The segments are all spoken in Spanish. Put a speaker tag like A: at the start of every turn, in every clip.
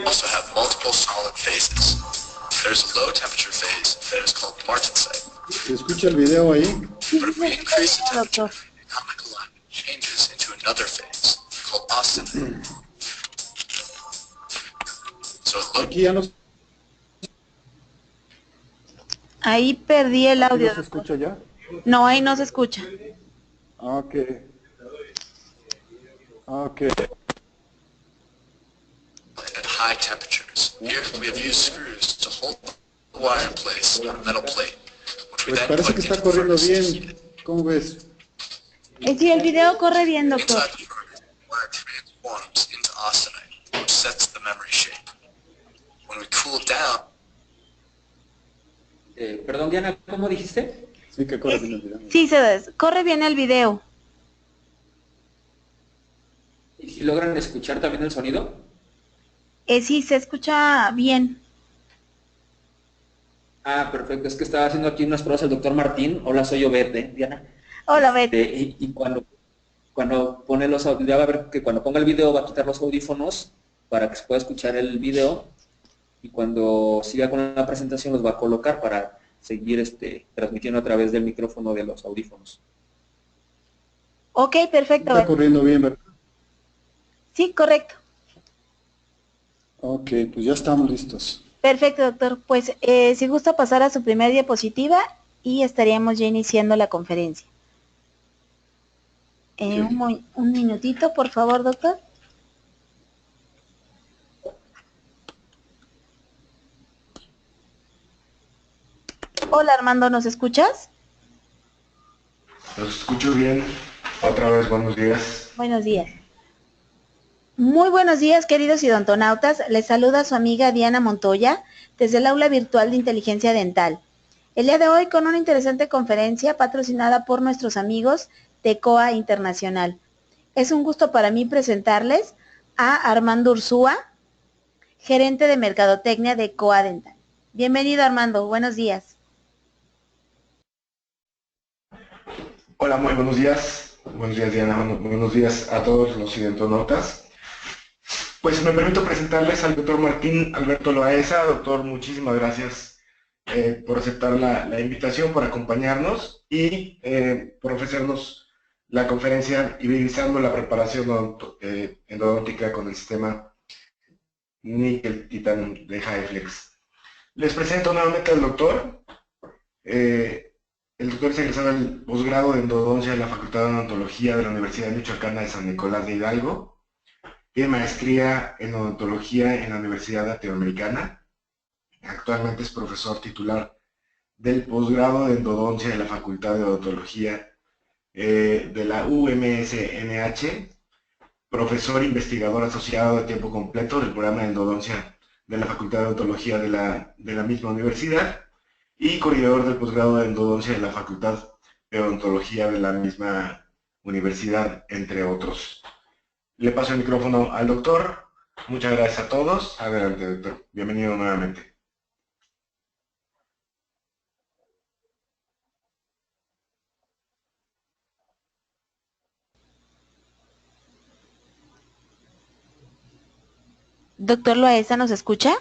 A: also have multiple solid phases. There's a low temperature phase that is called Martensite.
B: ¿Se escucha el video ahí?
A: But if we increase the temperature, the atomic alignment changes into another phase called austenite. So
B: Aquí ya no.
C: Ahí perdí el audio.
B: ¿No se escucha ya?
C: No, ahí no se escucha.
B: Ok. Ok.
A: at high temperatures. Here we have used screws to hold the wire in place on a metal plate, which we
B: Pues
A: then
B: parece
A: put
B: que
A: into
B: está
A: the
B: corriendo
A: furnace to heat
B: bien.
A: it.
B: ¿Cómo ves?
C: Sí, el video corre bien, doctor.
A: Inside the furnace, the wire transforms into austenite, which sets the memory shape. When we cool it down,
D: Perdón, Diana, ¿cómo dijiste?
B: Sí, que corre bien el video.
C: Sí, corre bien el video.
D: ¿Y si logran escuchar también el sonido?
C: Sí, se escucha bien.
D: Ah, perfecto. Es que estaba haciendo aquí unas pruebas el doctor Martín. Hola, soy Obed, Diana.
C: Hola, Beth.
D: Y cuando pone los audífonos, ya va a ver que cuando ponga el video va a quitar los audífonos para que se pueda escuchar el video, y cuando siga con la presentación los va a colocar para seguir transmitiendo a través del micrófono de los audífonos.
C: Ok, perfecto.
B: Está corriendo bien, ¿verdad?
C: Sí, correcto.
B: Ok, pues ya estamos listos.
C: Perfecto, doctor. Pues si gusta pasar a su primera diapositiva y estaríamos ya iniciando la conferencia. Un minutito, por favor, doctor. Hola, Armando, ¿nos escuchas?
E: Los escucho bien. Otra vez, buenos días.
C: Buenos días. Muy buenos días, queridos idontonautas. Les saluda su amiga Diana Montoya desde el aula virtual de inteligencia dental. El día de hoy con una interesante conferencia patrocinada por nuestros amigos de COA Internacional. Es un gusto para mí presentarles a Armando Ursúa, gerente de Mercadotecnia de COA Dental. Bienvenido, Armando. Buenos días.
E: Hola, muy buenos días. Buenos días, Diana. Buenos días a todos los idontonautas. Pues me permito presentarles al doctor Martín Alberto Loaesa. Doctor, muchísimas gracias por aceptar la invitación, por acompañarnos y por ofrecernos la conferencia Hibridizando la preparación endodóntica con el sistema níquel titanio de HyFlex. Les presento nuevamente al doctor. El doctor es egresado del posgrado de endodoncia de la Facultad de Odontología de la Universidad Michoacana de San Nicolás de Hidalgo. Tiene maestría en odontología en la Universidad Latinoamericana. Actualmente es profesor titular del posgrado de endodoncia de la Facultad de Odontología de la UMSNH, profesor investigador asociado de tiempo completo del programa de endodoncia de la Facultad de Odontología de la misma universidad y coordinador del posgrado de endodoncia de la Facultad de Odontología de la misma universidad, entre otros. Le paso el micrófono al doctor. Muchas gracias a todos. Adelante, doctor. Bienvenido nuevamente.
C: Doctor Loaesa, ¿nos escucha?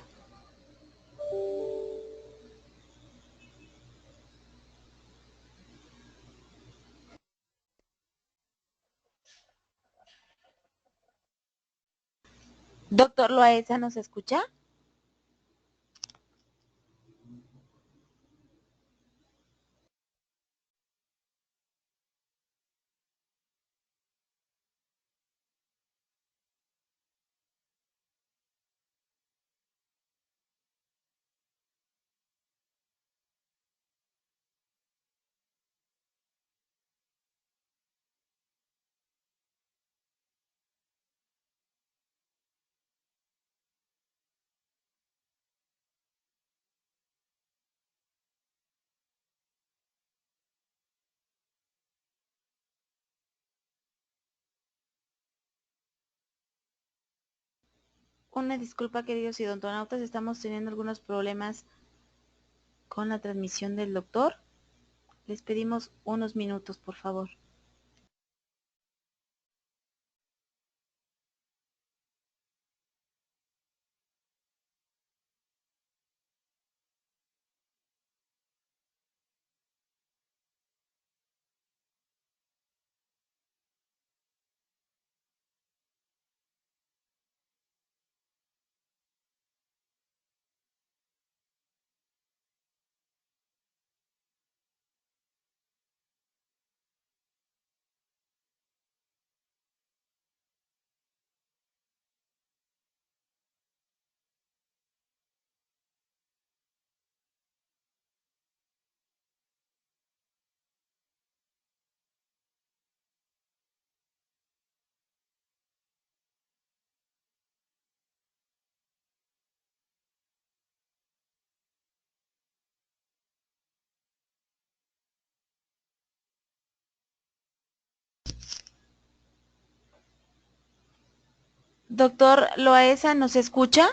C: Doctor Loaesa, ¿nos escucha? Una disculpa, queridos idontonautas, estamos teniendo algunos problemas con la transmisión del doctor. Les pedimos unos minutos, por favor. Doctor Loaesa, ¿nos escucha?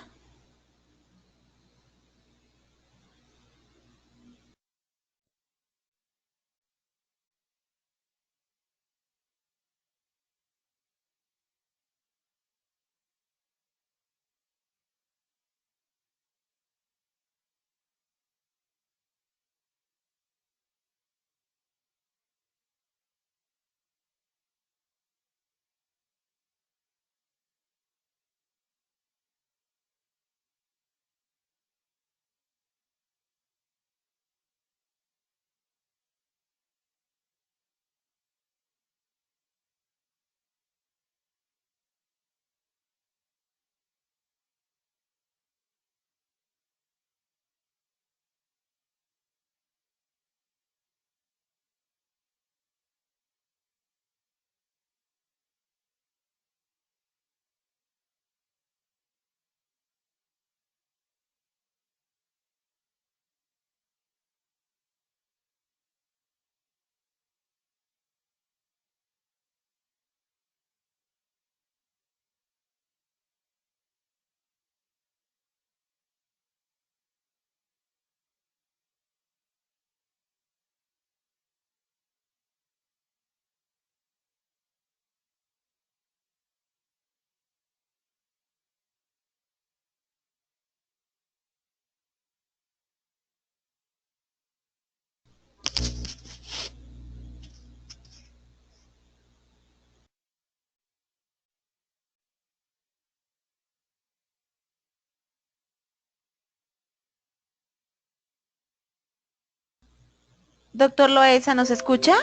C: Doctor Loaesa, ¿nos escucha?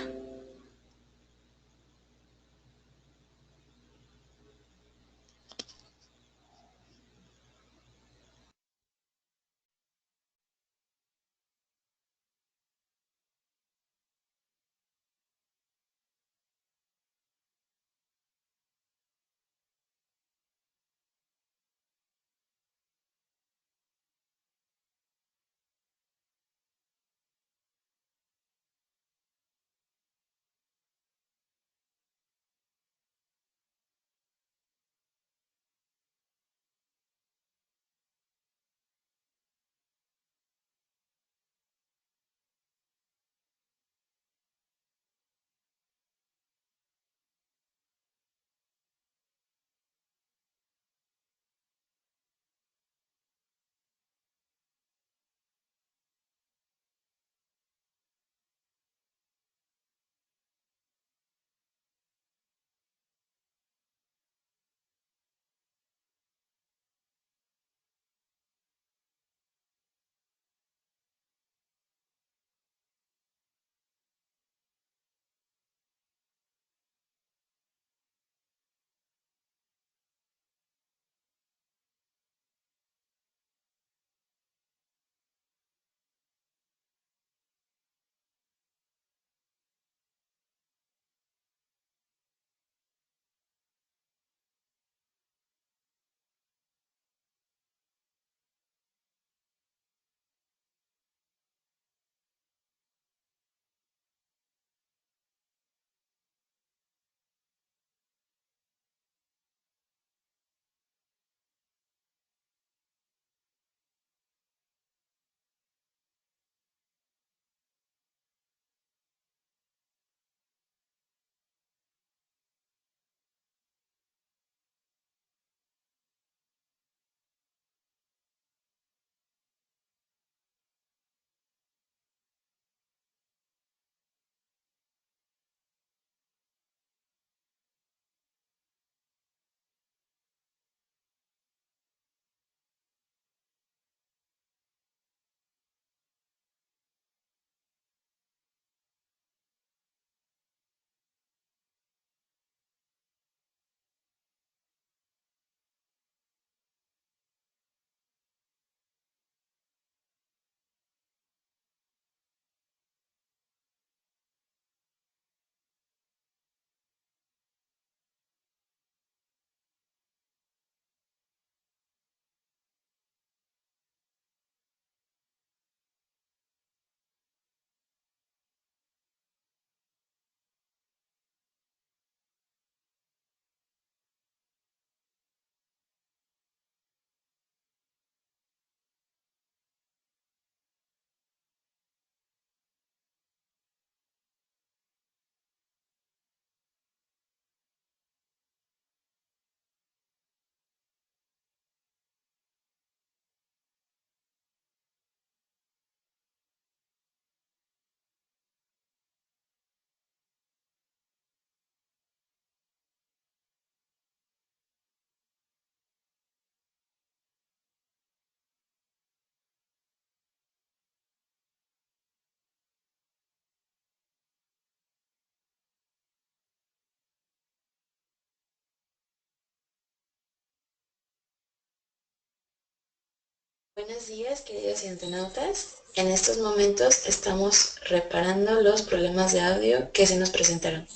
F: Buenos días, queridos internautas. En estos momentos estamos reparando los problemas de audio que se nos presentaron.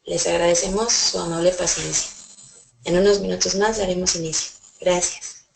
F: Les agradecemos su amable paciencia. En unos minutos más daremos inicio. Gracias.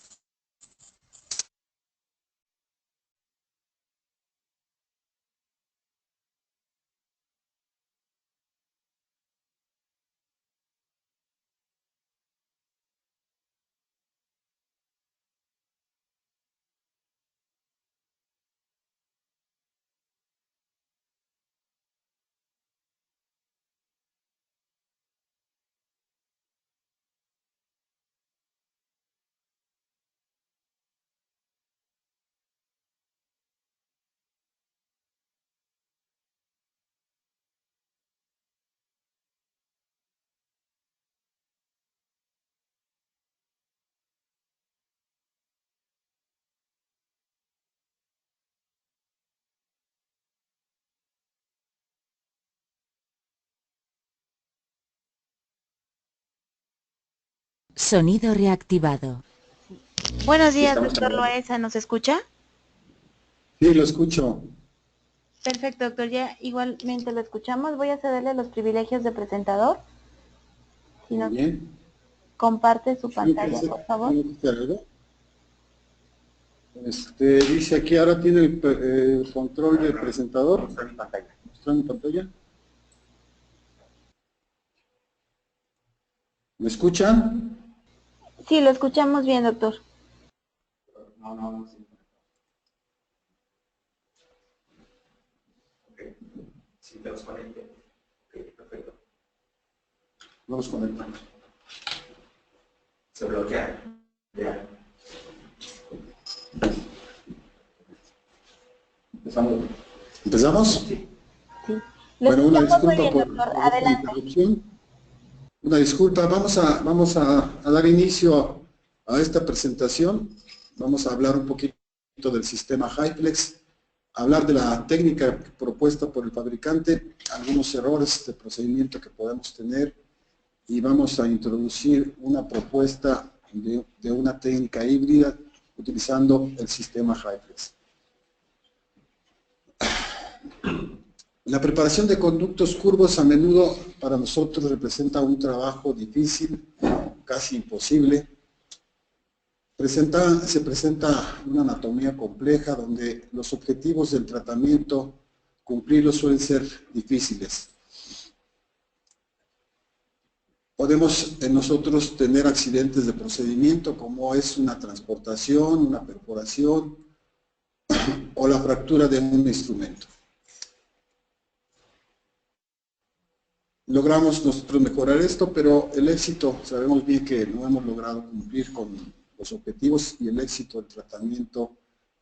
G: Sonido reactivado.
C: Buenos días,
D: Estamos
C: doctor
D: trabajando.
C: Loaiza, ¿nos escucha?
B: Sí, lo escucho.
C: Perfecto, doctor, ya igualmente lo escuchamos. Voy a cederle los privilegios de presentador. Si
B: Muy
C: nos
B: bien.
C: comparte su
B: ¿Tengo que
C: pantalla,
B: hacer-
C: por favor.
B: tengo que hacer algo? Dice aquí ahora tiene el control del presentador.
E: Mostrar mi pantalla.
B: ¿Mostrar mi pantalla? ¿Me escuchan?
C: Sí, lo escuchamos bien, doctor.
E: No, sí. Ok. Sí, te los conecto. Ok, perfecto.
B: No los conectamos.
E: Se bloquea. Ya. Empezamos.
B: ¿Empezamos?
C: Sí. Lo
B: Bueno, una
C: escuchamos muy
B: disculpa
C: bien,
B: por
C: doctor.
B: esta
C: Adelante.
B: interrupción. Una disculpa, vamos a dar inicio a esta presentación. Vamos a hablar un poquito del sistema HyFlex, hablar de la técnica propuesta por el fabricante, algunos errores de procedimiento que podemos tener y vamos a introducir una propuesta de una técnica híbrida utilizando el sistema HyFlex. La preparación de conductos curvos a menudo para nosotros representa un trabajo difícil, casi imposible. Se presenta una anatomía compleja donde los objetivos del tratamiento, cumplirlos suelen ser difíciles. Podemos en nosotros tener accidentes de procedimiento como es una transportación, una perforación o la fractura de un instrumento. Logramos nosotros mejorar esto, pero el éxito, sabemos bien que no hemos logrado cumplir con los objetivos y el éxito del tratamiento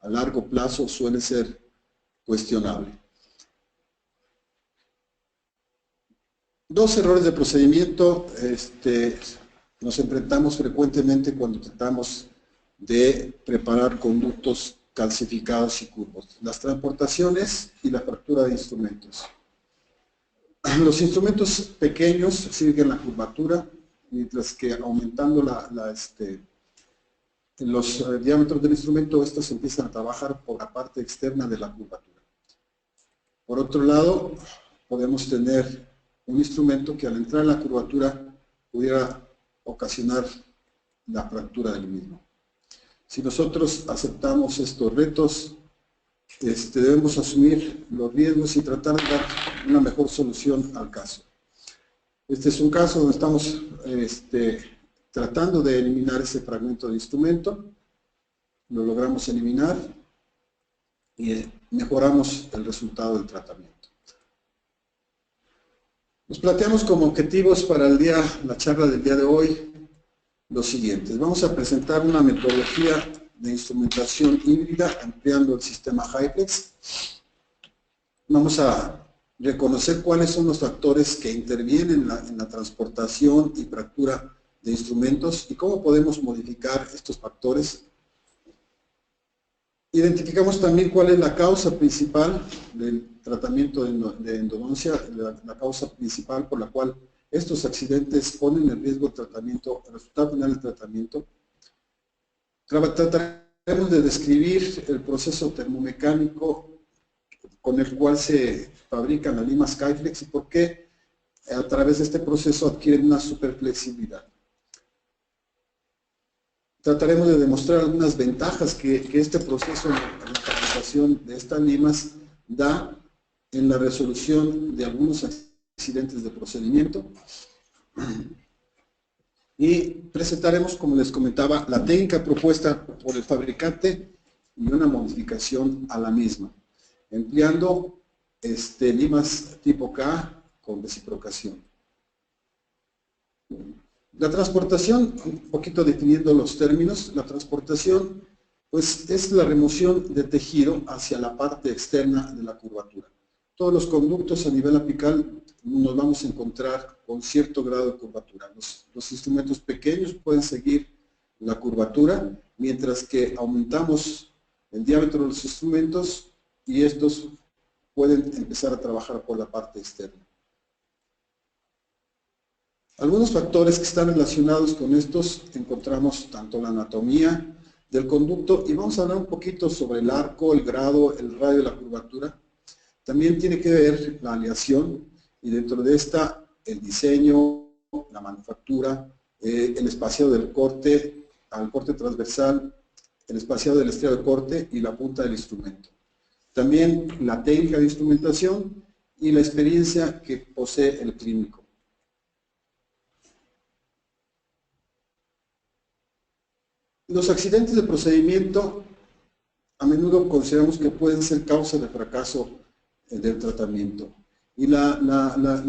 B: a largo plazo suele ser cuestionable. Dos errores de procedimiento nos enfrentamos frecuentemente cuando tratamos de preparar conductos calcificados y curvos. Las transportaciones y la fractura de instrumentos. Los instrumentos pequeños siguen la curvatura, mientras que aumentando los diámetros del instrumento, estos empiezan a trabajar por la parte externa de la curvatura. Por otro lado, podemos tener un instrumento que al entrar en la curvatura pudiera ocasionar la fractura del mismo. Si nosotros aceptamos estos retos, debemos asumir los riesgos y tratar de dar una mejor solución al caso. Este es un caso donde estamos tratando de eliminar ese fragmento de instrumento, lo logramos eliminar y mejoramos el resultado del tratamiento. Nos planteamos como objetivos para la charla del día de hoy los siguientes. Vamos a presentar una metodología de instrumentación híbrida ampliando el sistema HyFlex. Vamos a reconocer cuáles son los factores que intervienen en la transportación y fractura de instrumentos y cómo podemos modificar estos factores. Identificamos también cuál es la causa principal del tratamiento de endodoncia, la causa principal por la cual estos accidentes ponen en riesgo el tratamiento, el resultado final del tratamiento. Trataremos de describir el proceso termomecánico con el cual se fabrican las limas Skyflex y por qué a través de este proceso adquieren una superflexibilidad. Trataremos de demostrar algunas ventajas que este proceso en la fabricación de estas limas da en la resolución de algunos accidentes de procedimiento. Y presentaremos, como les comentaba, la técnica propuesta por el fabricante y una modificación a la misma, empleando limas tipo K con reciprocación. La transportación, un poquito definiendo los términos, la transportación pues, es la remoción de tejido hacia la parte externa de la curvatura. Todos los conductos a nivel apical nos vamos a encontrar con cierto grado de curvatura. Los instrumentos pequeños pueden seguir la curvatura, mientras que aumentamos el diámetro de los instrumentos y estos pueden empezar a trabajar por la parte externa. Algunos factores que están relacionados con estos encontramos tanto la anatomía del conducto y vamos a hablar un poquito sobre el arco, el grado, el radio de la curvatura. También tiene que ver la aleación y dentro de esta el diseño, la manufactura, el espaciado del corte, al corte transversal, el espaciado del estriado de corte y la punta del instrumento. También la técnica de instrumentación y la experiencia que posee el clínico. Los accidentes de procedimiento a menudo consideramos que pueden ser causa de fracaso del tratamiento. Y la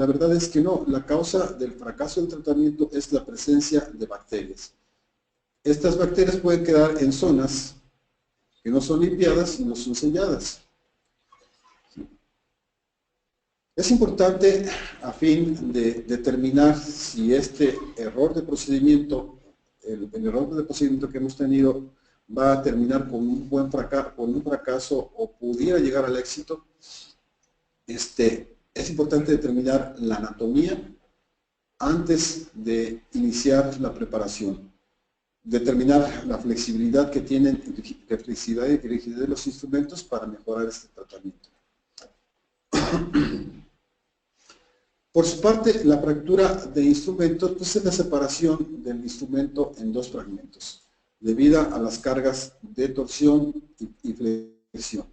B: verdad es que no, la causa del fracaso del tratamiento es la presencia de bacterias. Estas bacterias pueden quedar en zonas que no son limpiadas y no son selladas. Es importante, a fin de determinar si este error de procedimiento, el error de procedimiento que hemos tenido va a terminar con un fracaso o pudiera llegar al éxito, es importante determinar la anatomía antes de iniciar la preparación. Determinar la flexibilidad que tienen, la flexibilidad y rigidez de los instrumentos para mejorar este tratamiento. Por su parte, la fractura de instrumentos pues, es la separación del instrumento en dos fragmentos, debido a las cargas de torsión y flexión.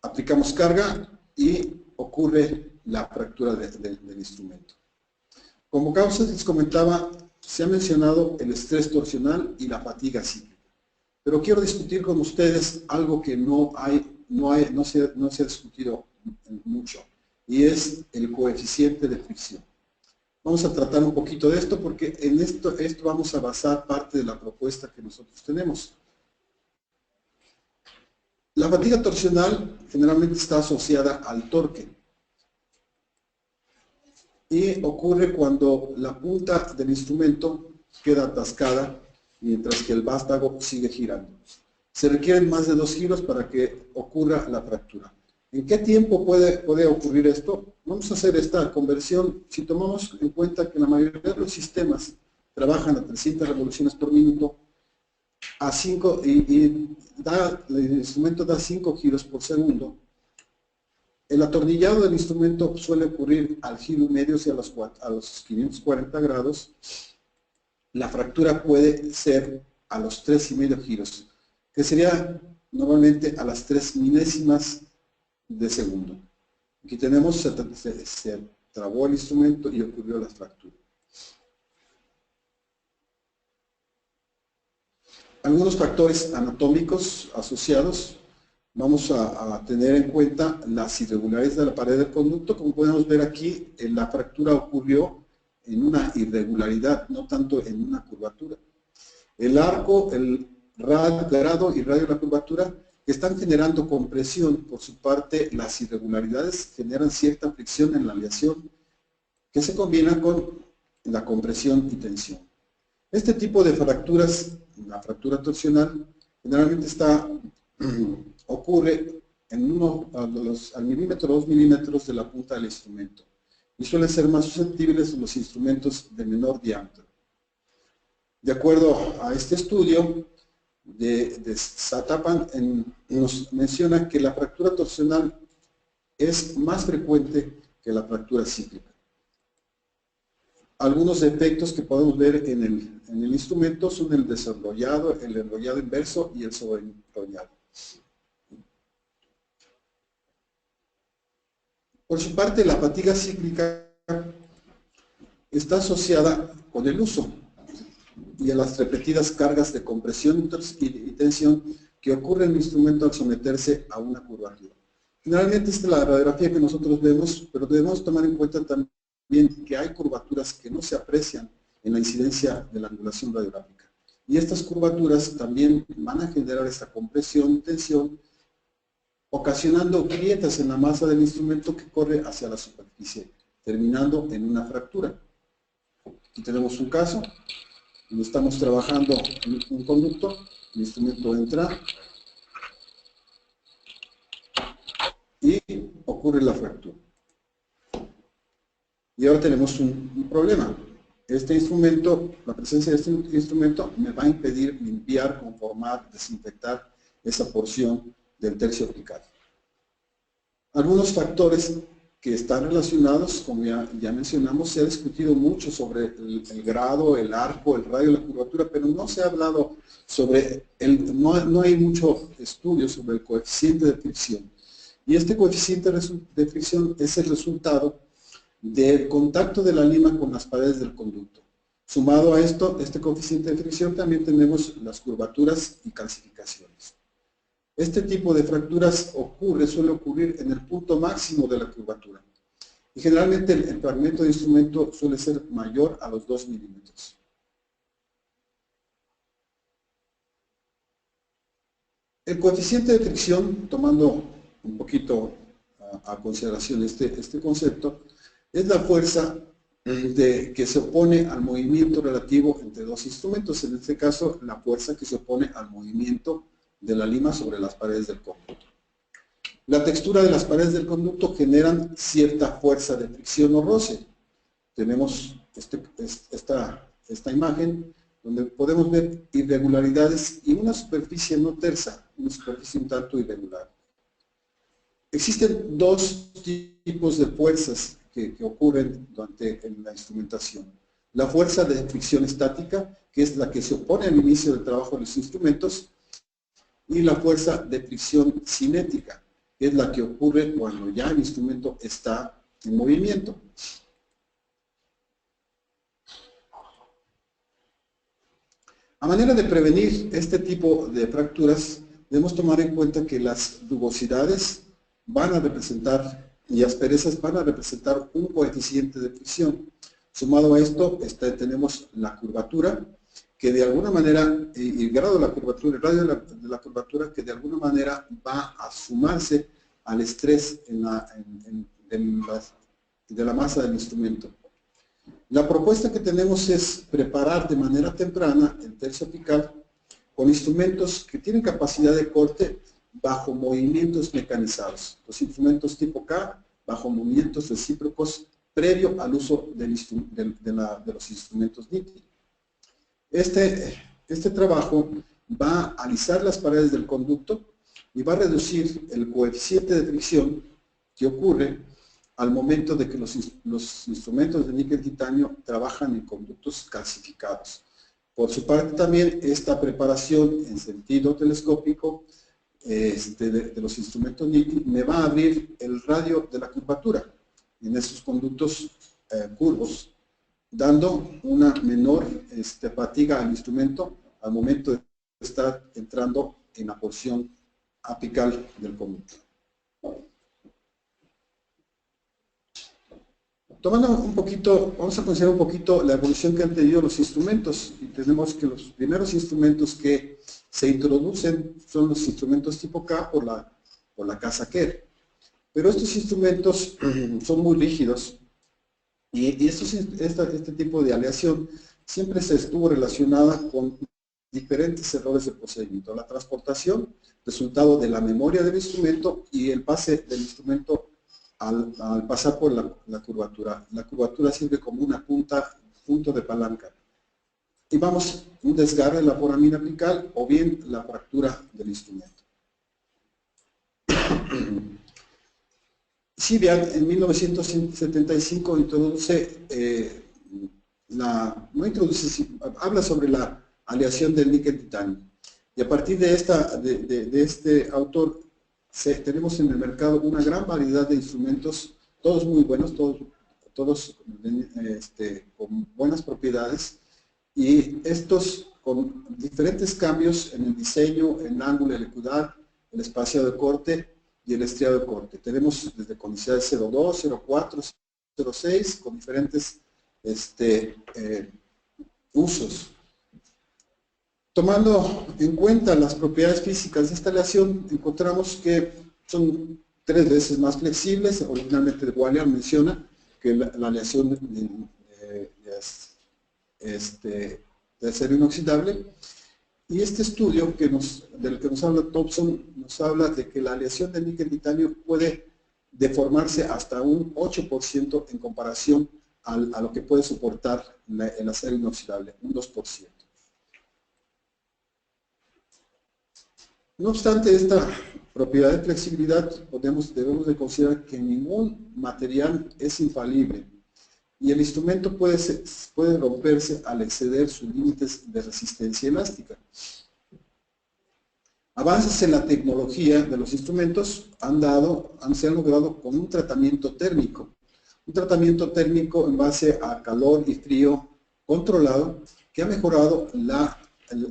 B: Aplicamos carga y ocurre la fractura del instrumento. Como causas, les comentaba, se ha mencionado el estrés torsional y la fatiga cíclica. Pero quiero discutir con ustedes algo que no se ha discutido mucho, y es el coeficiente de fricción. Vamos a tratar un poquito de esto porque en esto vamos a basar parte de la propuesta que nosotros tenemos. La fatiga torsional generalmente está asociada al torque y ocurre cuando la punta del instrumento queda atascada mientras que el vástago sigue girando. Se requieren más de 2 giros para que ocurra la fractura. ¿En qué tiempo puede ocurrir esto? Vamos a hacer esta conversión. Si tomamos en cuenta que la mayoría de los sistemas trabajan a 300 revoluciones por minuto, a 5 el instrumento da 5 giros por segundo. El atornillado del instrumento suele ocurrir al giro y medio, o sea, a los 540 grados. La fractura puede ser a los 3,5 giros, que sería normalmente a las 3 milésimas de segundo. Aquí tenemos, se trabó el instrumento y ocurrió la fractura. Algunos factores anatómicos asociados, vamos a tener en cuenta las irregularidades de la pared del conducto. Como podemos ver aquí, la fractura ocurrió en una irregularidad, no tanto en una curvatura. El arco, el grado y radio de la curvatura están generando compresión. Por su parte, las irregularidades generan cierta fricción en la aleación que se combina con la compresión y tensión. Este tipo de fracturas, la fractura torsional, generalmente ocurre al milímetro o 2 milímetros de la punta del instrumento y suelen ser más susceptibles los instrumentos de menor diámetro. De acuerdo a este estudio, de Satapan nos menciona que la fractura torsional es más frecuente que la fractura cíclica. Algunos defectos que podemos ver en el instrumento son el desenrollado, el enrollado inverso y el sobreenrollado. Por su parte, la fatiga cíclica está asociada con el uso y a las repetidas cargas de compresión y tensión que ocurre en el instrumento al someterse a una curvatura. Generalmente esta es la radiografía que nosotros vemos, pero debemos tomar en cuenta también que hay curvaturas que no se aprecian en la incidencia de la angulación radiográfica. Y estas curvaturas también van a generar esta compresión y tensión, ocasionando grietas en la masa del instrumento que corre hacia la superficie, terminando en una fractura. Aquí tenemos un caso donde estamos trabajando un conducto, el instrumento entra y ocurre la fractura. Y ahora tenemos un problema. Este instrumento, la presencia de este instrumento me va a impedir limpiar, conformar, desinfectar esa porción del tercio apical. Algunos factores que están relacionados, como ya mencionamos, se ha discutido mucho sobre el grado, el arco, el radio, la curvatura, pero no se ha hablado sobre, no hay mucho estudio sobre el coeficiente de fricción. Y este coeficiente de fricción es el resultado del contacto de la lima con las paredes del conducto. Sumado a esto, este coeficiente de fricción, también tenemos las curvaturas y calcificaciones. Este tipo de fracturas suele ocurrir en el punto máximo de la curvatura. Y generalmente el fragmento de instrumento suele ser mayor a los 2 milímetros. El coeficiente de fricción, tomando un poquito a consideración este concepto, es la fuerza que se opone al movimiento relativo entre dos instrumentos. En este caso, la fuerza que se opone al movimiento de la lima sobre las paredes del conducto. La textura de las paredes del conducto generan cierta fuerza de fricción o roce. Tenemos esta imagen donde podemos ver irregularidades y una superficie no tersa, una superficie un tanto irregular. Existen dos tipos de fuerzas que ocurren en la instrumentación. La fuerza de fricción estática, que es la que se opone al inicio del trabajo de los instrumentos, y la fuerza de fricción cinética, que es la que ocurre cuando ya el instrumento está en movimiento. A manera de prevenir este tipo de fracturas, debemos tomar en cuenta que las rugosidades van a representar y asperezas van a representar un coeficiente de fricción. Sumado a esto, tenemos la curvatura, que de alguna manera, y el grado de la curvatura, el radio de la curvatura, que de alguna manera va a sumarse al estrés de la masa del instrumento. La propuesta que tenemos es preparar de manera temprana el tercio apical con instrumentos que tienen capacidad de corte bajo movimientos mecanizados. Los instrumentos tipo K, bajo movimientos recíprocos, previo al uso de los instrumentos NITI. Este trabajo va a alisar las paredes del conducto y va a reducir el coeficiente de fricción que ocurre al momento de que los instrumentos de níquel titanio trabajan en conductos calcificados. Por su parte también esta preparación en sentido telescópico de los instrumentos NITI me va a abrir el radio de la curvatura en estos conductos curvos, dando una menor fatiga al instrumento al momento de estar entrando en la porción apical del conducto. Tomando un poquito, vamos a considerar un poquito la evolución que han tenido los instrumentos. Y tenemos que los primeros instrumentos que se introducen son los instrumentos tipo K por la casa Kerr. Pero estos instrumentos son muy rígidos y este tipo de aleación siempre se estuvo relacionada con diferentes errores de procedimiento. La transportación, resultado de la memoria del instrumento, y el pase del instrumento al pasar por la curvatura. La curvatura sirve como una punto de palanca. y vamos un desgarre de la foramina apical o bien la fractura del instrumento. Civian en 1975 habla sobre la aleación del níquel-titanio. Y a partir de este autor, tenemos en el mercado una gran variedad de instrumentos, todos muy buenos, todos con buenas propiedades, y estos con diferentes cambios en el diseño, en ángulo molecular, el espacio de corte y el estriado de corte. Tenemos desde conicidades 0,2, 0,4, 0,6, con diferentes usos. Tomando en cuenta las propiedades físicas de esta aleación, encontramos que son 3 veces más flexibles. Originalmente Wallier menciona que la aleación de acero inoxidable. Y este estudio del que nos habla Thompson nos habla de que la aleación del níquel-titanio puede deformarse hasta un 8% en comparación a lo que puede soportar el acero inoxidable, un 2%. No obstante esta propiedad de flexibilidad, debemos de considerar que ningún material es infalible y el instrumento puede romperse al exceder sus límites de resistencia elástica. Avances en la tecnología de los instrumentos se han logrado con un tratamiento térmico. Un tratamiento térmico en base a calor y frío controlado que ha mejorado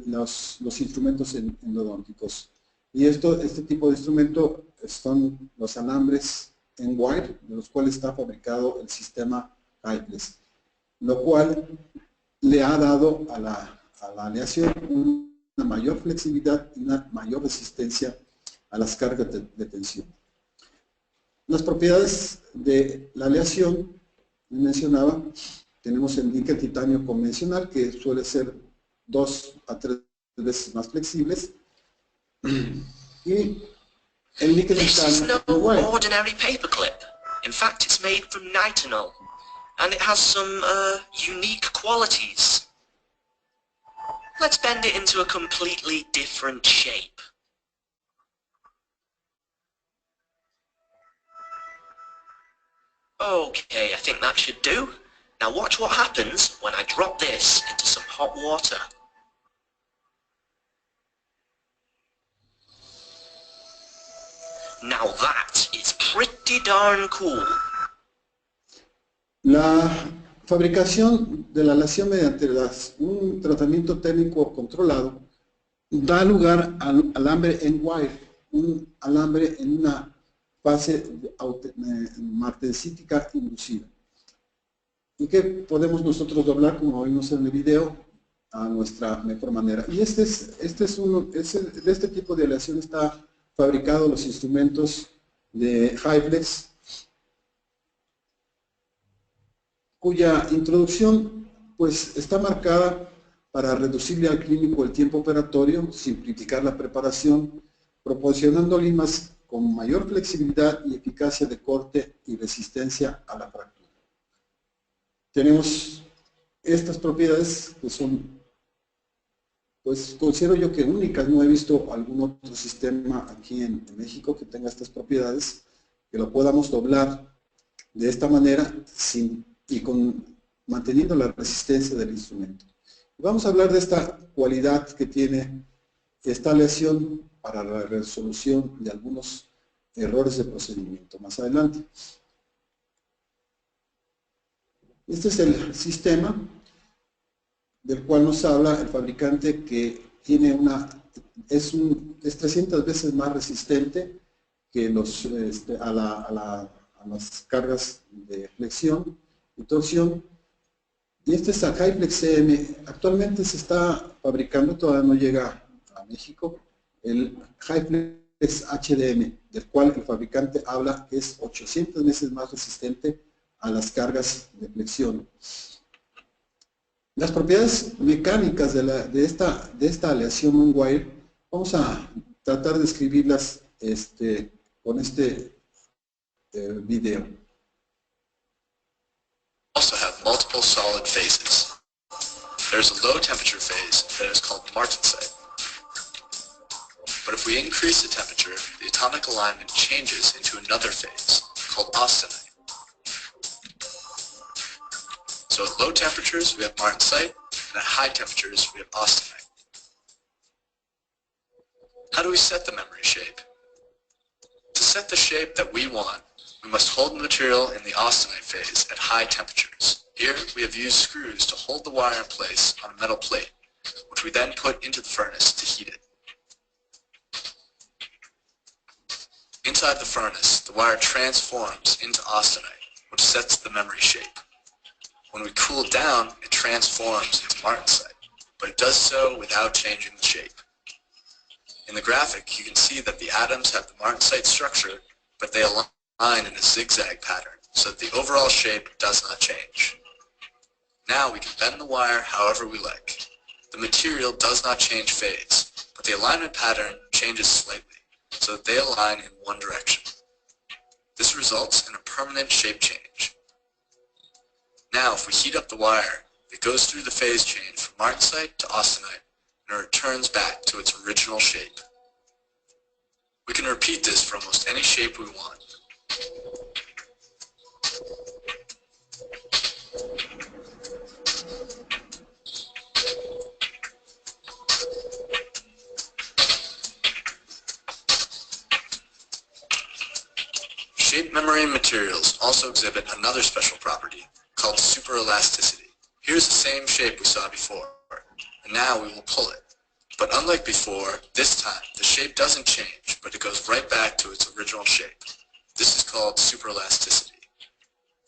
B: los instrumentos endodónticos. Y este tipo de instrumento son los alambres en wire, de los cuales está fabricado el sistema Hyflex, lo cual le ha dado a la aleación una mayor flexibilidad y una mayor resistencia a las cargas de tensión. Las propiedades de la aleación, mencionaba, tenemos el níquel-titanio convencional, que suele ser 2 a 3 veces más flexibles, y el
G: This is no
B: níquel-titanio
G: ordinary paperclip. In fact, it's made from nitinol, and it has some unique qualities. Let's bend it into a completely different shape. Okay, I think that should do. Now watch what happens when I drop this into some hot water. Now that is pretty darn cool.
B: La fabricación de la aleación mediante un tratamiento térmico controlado da lugar al alambre en wire, un alambre en una fase martensítica inducida. Y que podemos nosotros doblar, como vimos en el video, a nuestra mejor manera. Y de este tipo de aleación está fabricado los instrumentos de Hyflex, cuya introducción pues está marcada para reducirle al clínico el tiempo operatorio, simplificar la preparación, proporcionando limas con mayor flexibilidad y eficacia de corte y resistencia a la fractura. Tenemos estas propiedades que son, pues considero yo que únicas. No he visto algún otro sistema aquí en México que tenga estas propiedades, que lo podamos doblar de esta manera manteniendo la resistencia del instrumento. Vamos a hablar de esta cualidad que tiene esta aleación para la resolución de algunos errores de procedimiento más adelante. Este es el sistema del cual nos habla el fabricante, que tiene es 300 veces más resistente que a las cargas de flexión y torsión. Y este es el Hyflex CM. Actualmente se está fabricando, todavía no llega a México, el Hyflex HDM, del cual el fabricante habla que es 800 veces más resistente a las cargas de flexión. Las propiedades mecánicas de esta aleación on-wire, vamos a tratar de escribirlas con este video.
A: Also have multiple solid phases. there's a low temperature phase that is called martensite. But if we increase the temperature, the atomic alignment changes into another phase called austenite. So at low temperatures we have martensite, and at high temperatures we have austenite. How do we set the memory shape? To set the shape that we want, we must hold the material in the austenite phase at high temperatures. Here we have used screws to hold the wire in place on a metal plate, which we then put into the furnace to heat it. Inside the furnace, the wire transforms into austenite, which sets the memory shape. When we cool it down, it transforms into martensite, but it does so without changing the shape. In the graphic, you can see that the atoms have the martensite structure, but they align in a zigzag pattern, so that the overall shape does not change. Now we can bend the wire however we like. The material does not change phase, but the alignment pattern changes slightly, so that they align in one direction. This results in a permanent shape change. Now if we heat up the wire, it goes through the phase change from martensite to austenite, and it returns back to its original shape. We can repeat this for almost any shape we want. Shape memory materials also exhibit another special property called superelasticity. Here's the same shape we saw before, and now we will pull it. But unlike before, this time the shape doesn't change, but it goes right back to its original shape. This is called superelasticity.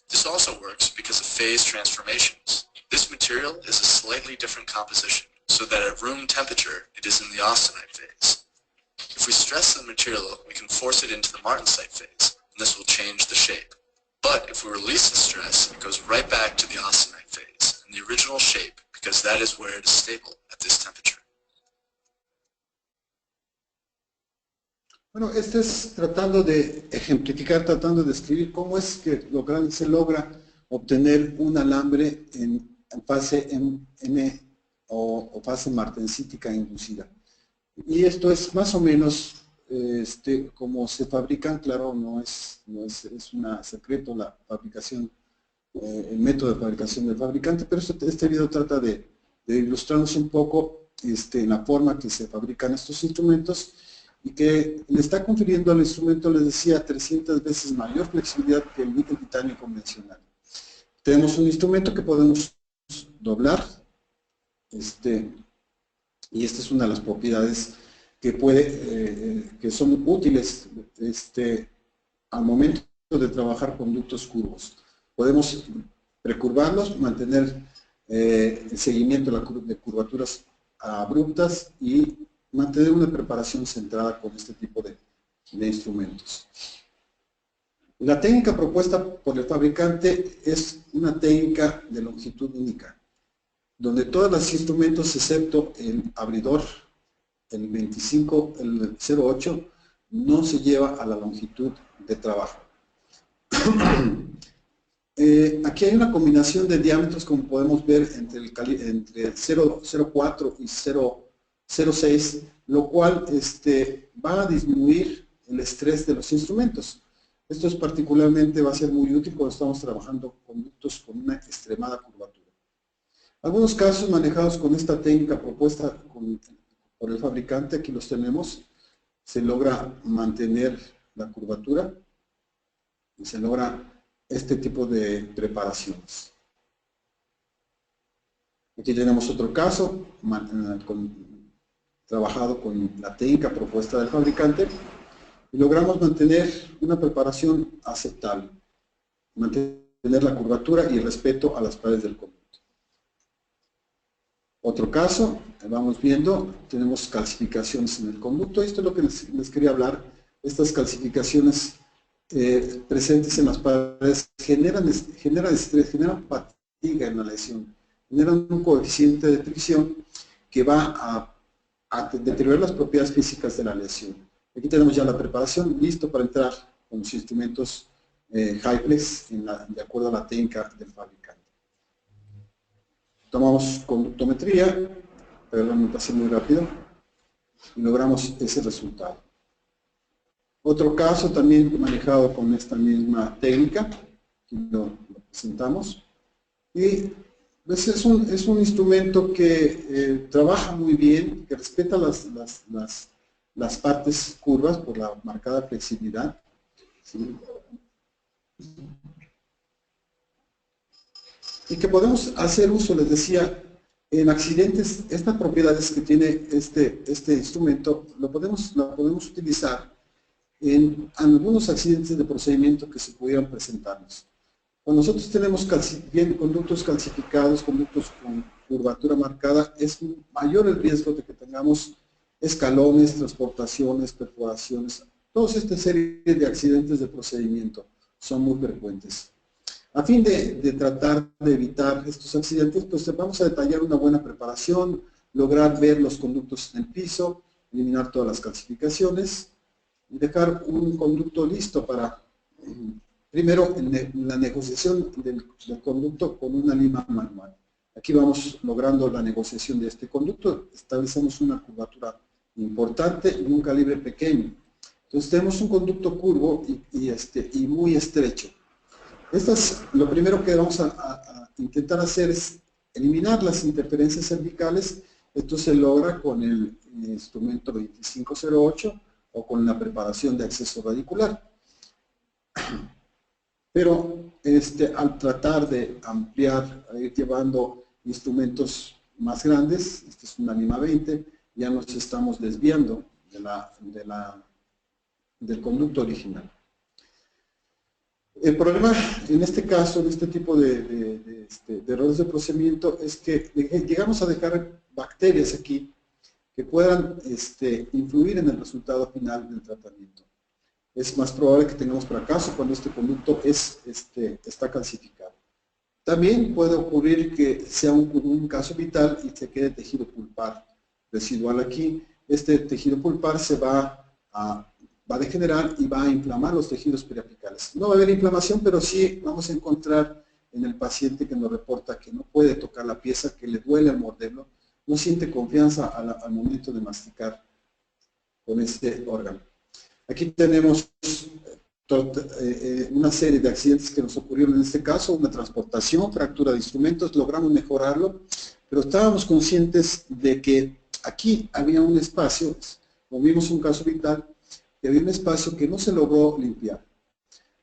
A: This also works because of phase transformations. This material is a slightly different composition, so that at room temperature it is in the austenite phase. If we stress the material, we can force it into the martensite phase, and this will change the shape. But if we release the stress, it goes right back to the austenite phase, and the original shape, because that is where it is stable at this temperature.
B: Bueno, este es tratando de ejemplificar, tratando de describir cómo es que se logra obtener un alambre en fase M o fase martensítica inducida. Y esto es más o menos como se fabrican. Claro, no es un secreto la fabricación, el método de fabricación del fabricante, pero este video trata de ilustrarnos un poco en la forma que se fabrican estos instrumentos, y que le está confiriendo al instrumento, les decía, 300 veces mayor flexibilidad que el níquel titanio convencional. Tenemos un instrumento que podemos doblar, y esta es una de las propiedades que son útiles al momento de trabajar conductos curvos. Podemos precurvarlos, mantener el seguimiento de curvaturas abruptas y mantener una preparación centrada con este tipo de instrumentos. La técnica propuesta por el fabricante es una técnica de longitud única, donde todos los instrumentos, excepto el abridor, el 25, el 08, no se lleva a la longitud de trabajo. Aquí hay una combinación de diámetros, como podemos ver, entre 0,04 y 0,06, lo cual va a disminuir el estrés de los instrumentos. Esto particularmente va a ser muy útil cuando estamos trabajando conductos con una extremada curvatura. Algunos casos manejados con esta técnica propuesta por el fabricante, aquí los tenemos, se logra mantener la curvatura y se logra este tipo de preparaciones. Aquí tenemos otro caso trabajado con la técnica propuesta del fabricante y logramos mantener una preparación aceptable, mantener la curvatura y el respeto a las paredes del conducto. Otro caso, vamos viendo, tenemos calcificaciones en el conducto. Esto es lo que les quería hablar. Estas calcificaciones presentes en las paredes generan estrés, generan fatiga en la lesión, generan un coeficiente de fricción que va a deteriorar las propiedades físicas de la lesión. Aquí tenemos ya la preparación, listo para entrar con los instrumentos Hi-Flex de acuerdo a la técnica del fabricante. Tomamos conductometría, perdón, me pasé muy rápido, y logramos ese resultado. Otro caso también manejado con esta misma técnica, aquí lo presentamos, y pues es un instrumento que trabaja muy bien, que respeta las partes curvas por la marcada flexibilidad, ¿sí? Y que podemos hacer uso, les decía, en accidentes. Estas propiedades que tiene este instrumento lo podemos utilizar en algunos accidentes de procedimiento que se pudieran presentarnos. Cuando nosotros tenemos bien conductos calcificados, conductos con curvatura marcada, es mayor el riesgo de que tengamos escalones, transportaciones, perforaciones. Toda esta serie de accidentes de procedimiento son muy frecuentes. A fin de tratar de evitar estos accidentes, pues vamos a detallar una buena preparación, lograr ver los conductos en el piso, eliminar todas las calcificaciones y dejar un conducto listo para, primero, en la negociación del conducto con una lima manual. Aquí vamos logrando la negociación de este conducto, establecemos una curvatura importante y un calibre pequeño. Entonces tenemos un conducto curvo y muy estrecho. Lo primero que vamos a intentar hacer es eliminar las interferencias cervicales. Esto se logra con el instrumento 2508 o con la preparación de acceso radicular. Pero al tratar de ampliar, ir llevando instrumentos más grandes, esta es una lima 20, ya nos estamos desviando del conducto original. El problema en este caso, en este tipo de errores de procedimiento, es que llegamos a dejar bacterias aquí que puedan influir en el resultado final del tratamiento. Es más probable que tengamos fracaso cuando este conducto está calcificado. También puede ocurrir que sea un caso vital y se quede tejido pulpar residual aquí. Este tejido pulpar se va a degenerar y va a inflamar los tejidos periapicales. No va a haber inflamación, pero sí vamos a encontrar en el paciente que nos reporta que no puede tocar la pieza, que le duele al morderlo, no siente confianza al momento de masticar con este órgano. Aquí tenemos una serie de accidentes que nos ocurrieron en este caso, una transportación, fractura de instrumentos, logramos mejorarlo, pero estábamos conscientes de que aquí había un espacio, como vimos un caso vital, que había un espacio que no se logró limpiar.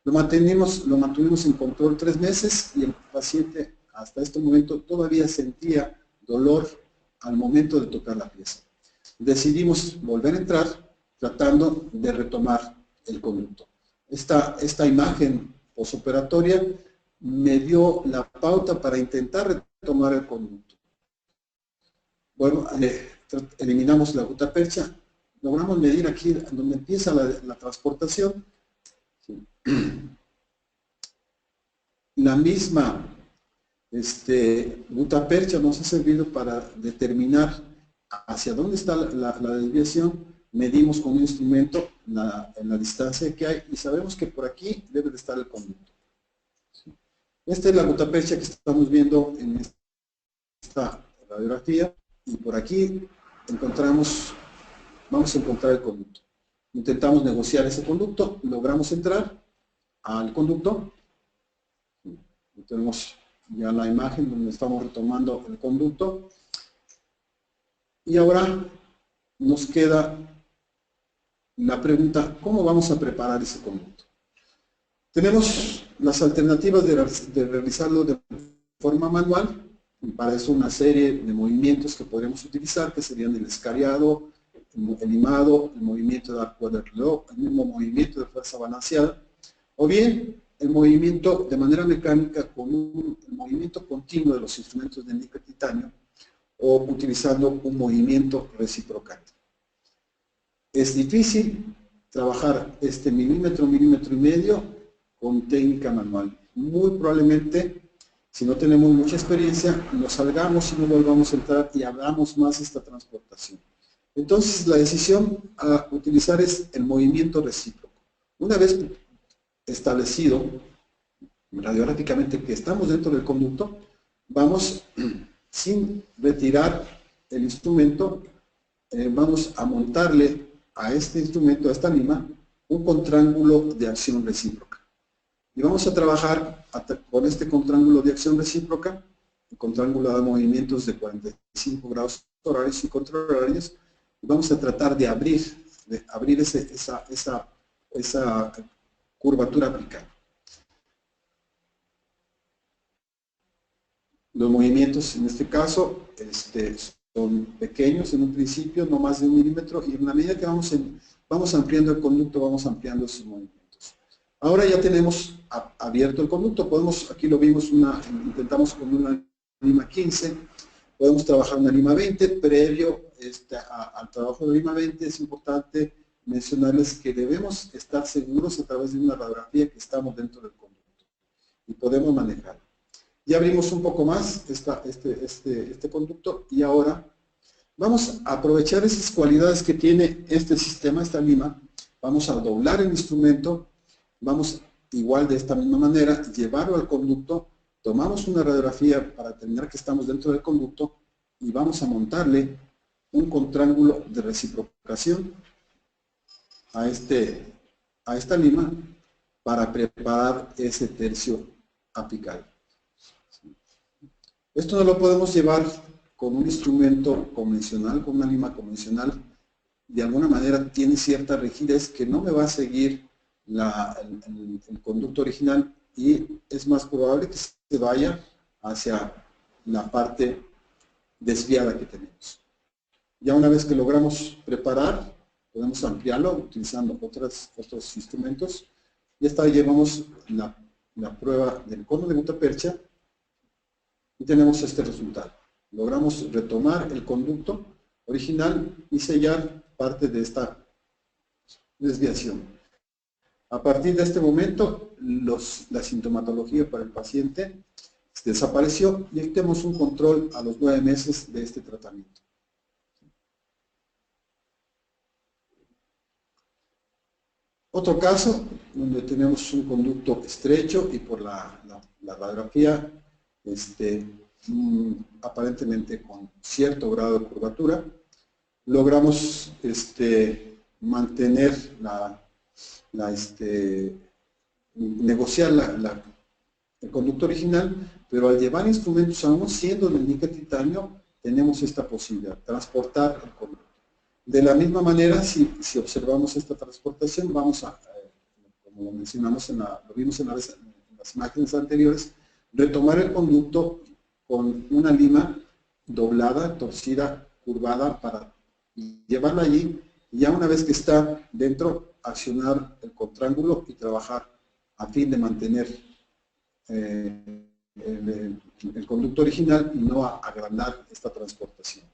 B: Lo mantuvimos en control 3 meses y el paciente hasta este momento todavía sentía dolor al momento de tocar la pieza. Decidimos volver a entrar tratando de retomar el conducto. Esta imagen posoperatoria me dio la pauta para intentar retomar el conducto. Bueno, eliminamos la gutapercha. Logramos medir aquí donde empieza la transportación. Sí. La misma gutapercha nos ha servido para determinar hacia dónde está la desviación. Medimos con un instrumento en la distancia que hay y sabemos que por aquí debe de estar el conducto. ¿Sí? Esta es la gutapercha que estamos viendo en esta radiografía y por aquí vamos a encontrar el conducto. Intentamos negociar ese conducto, logramos entrar al conducto. Tenemos ya la imagen donde estamos retomando el conducto. Y ahora nos queda la pregunta, ¿cómo vamos a preparar ese conducto? Tenemos las alternativas de realizarlo de forma manual. Y para eso una serie de movimientos que podríamos utilizar, que serían el escariado, el limado, el movimiento de arco del reloj, el mismo movimiento de fuerza balanceada, o bien el movimiento de manera mecánica con el movimiento continuo de los instrumentos de níquel titanio, o utilizando un movimiento reciprocante. Es difícil trabajar milímetro y medio con técnica manual. Muy probablemente, si no tenemos mucha experiencia, nos salgamos y no volvamos a entrar y hagamos más esta transportación. Entonces, la decisión a utilizar es el movimiento recíproco. Una vez establecido radiográficamente que estamos dentro del conducto, vamos sin retirar el instrumento, vamos a montarle a este instrumento, a esta lima, un contraángulo de acción recíproca. Y vamos a trabajar con este contraángulo de acción recíproca, el contraángulo de movimientos de 45 grados horarios y contrahorarios, y vamos a tratar de abrir esa curvatura aplicada. Los movimientos en este caso son pequeños en un principio, no más de 1 milímetro, y en la medida que vamos ampliando el conducto, vamos ampliando sus movimientos. Ahora ya tenemos abierto el conducto, aquí lo vimos, intentamos con una lima 15, podemos trabajar una lima 20, previo al trabajo de lima 20 es importante mencionarles que debemos estar seguros a través de una radiografía que estamos dentro del conducto y podemos manejar. Ya abrimos un poco más este conducto y ahora vamos a aprovechar esas cualidades que tiene este sistema, esta lima. Vamos a doblar el instrumento, vamos igual de esta misma manera, llevarlo al conducto, tomamos una radiografía para determinar que estamos dentro del conducto y vamos a montarle un contraángulo de reciprocación a esta lima para preparar ese tercio apical. Esto no lo podemos llevar con un instrumento convencional, con una lima convencional. De alguna manera tiene cierta rigidez que no me va a seguir el conducto original y es más probable que se vaya hacia la parte desviada que tenemos. Ya una vez que logramos preparar, podemos ampliarlo utilizando otros instrumentos. Y esta vez llevamos la prueba del cono de gutapercha y tenemos este resultado. Logramos retomar el conducto original y sellar parte de esta desviación. A partir de este momento, la sintomatología para el paciente desapareció y tenemos un control a los 9 meses de este tratamiento. Otro caso, donde tenemos un conducto estrecho y por la radiografía, aparentemente con cierto grado de curvatura, logramos mantener negociar el conducto original, pero al llevar instrumentos aún siendo de níquel titanio, tenemos esta posibilidad, transportar el conducto. De la misma manera, si observamos esta transportación, vamos a, como lo mencionamos, lo vimos en las imágenes anteriores, retomar el conducto con una lima doblada, torcida, curvada, para llevarla allí, y ya una vez que está dentro, accionar el contraángulo y trabajar a fin de mantener el conducto original y no agrandar esta transportación.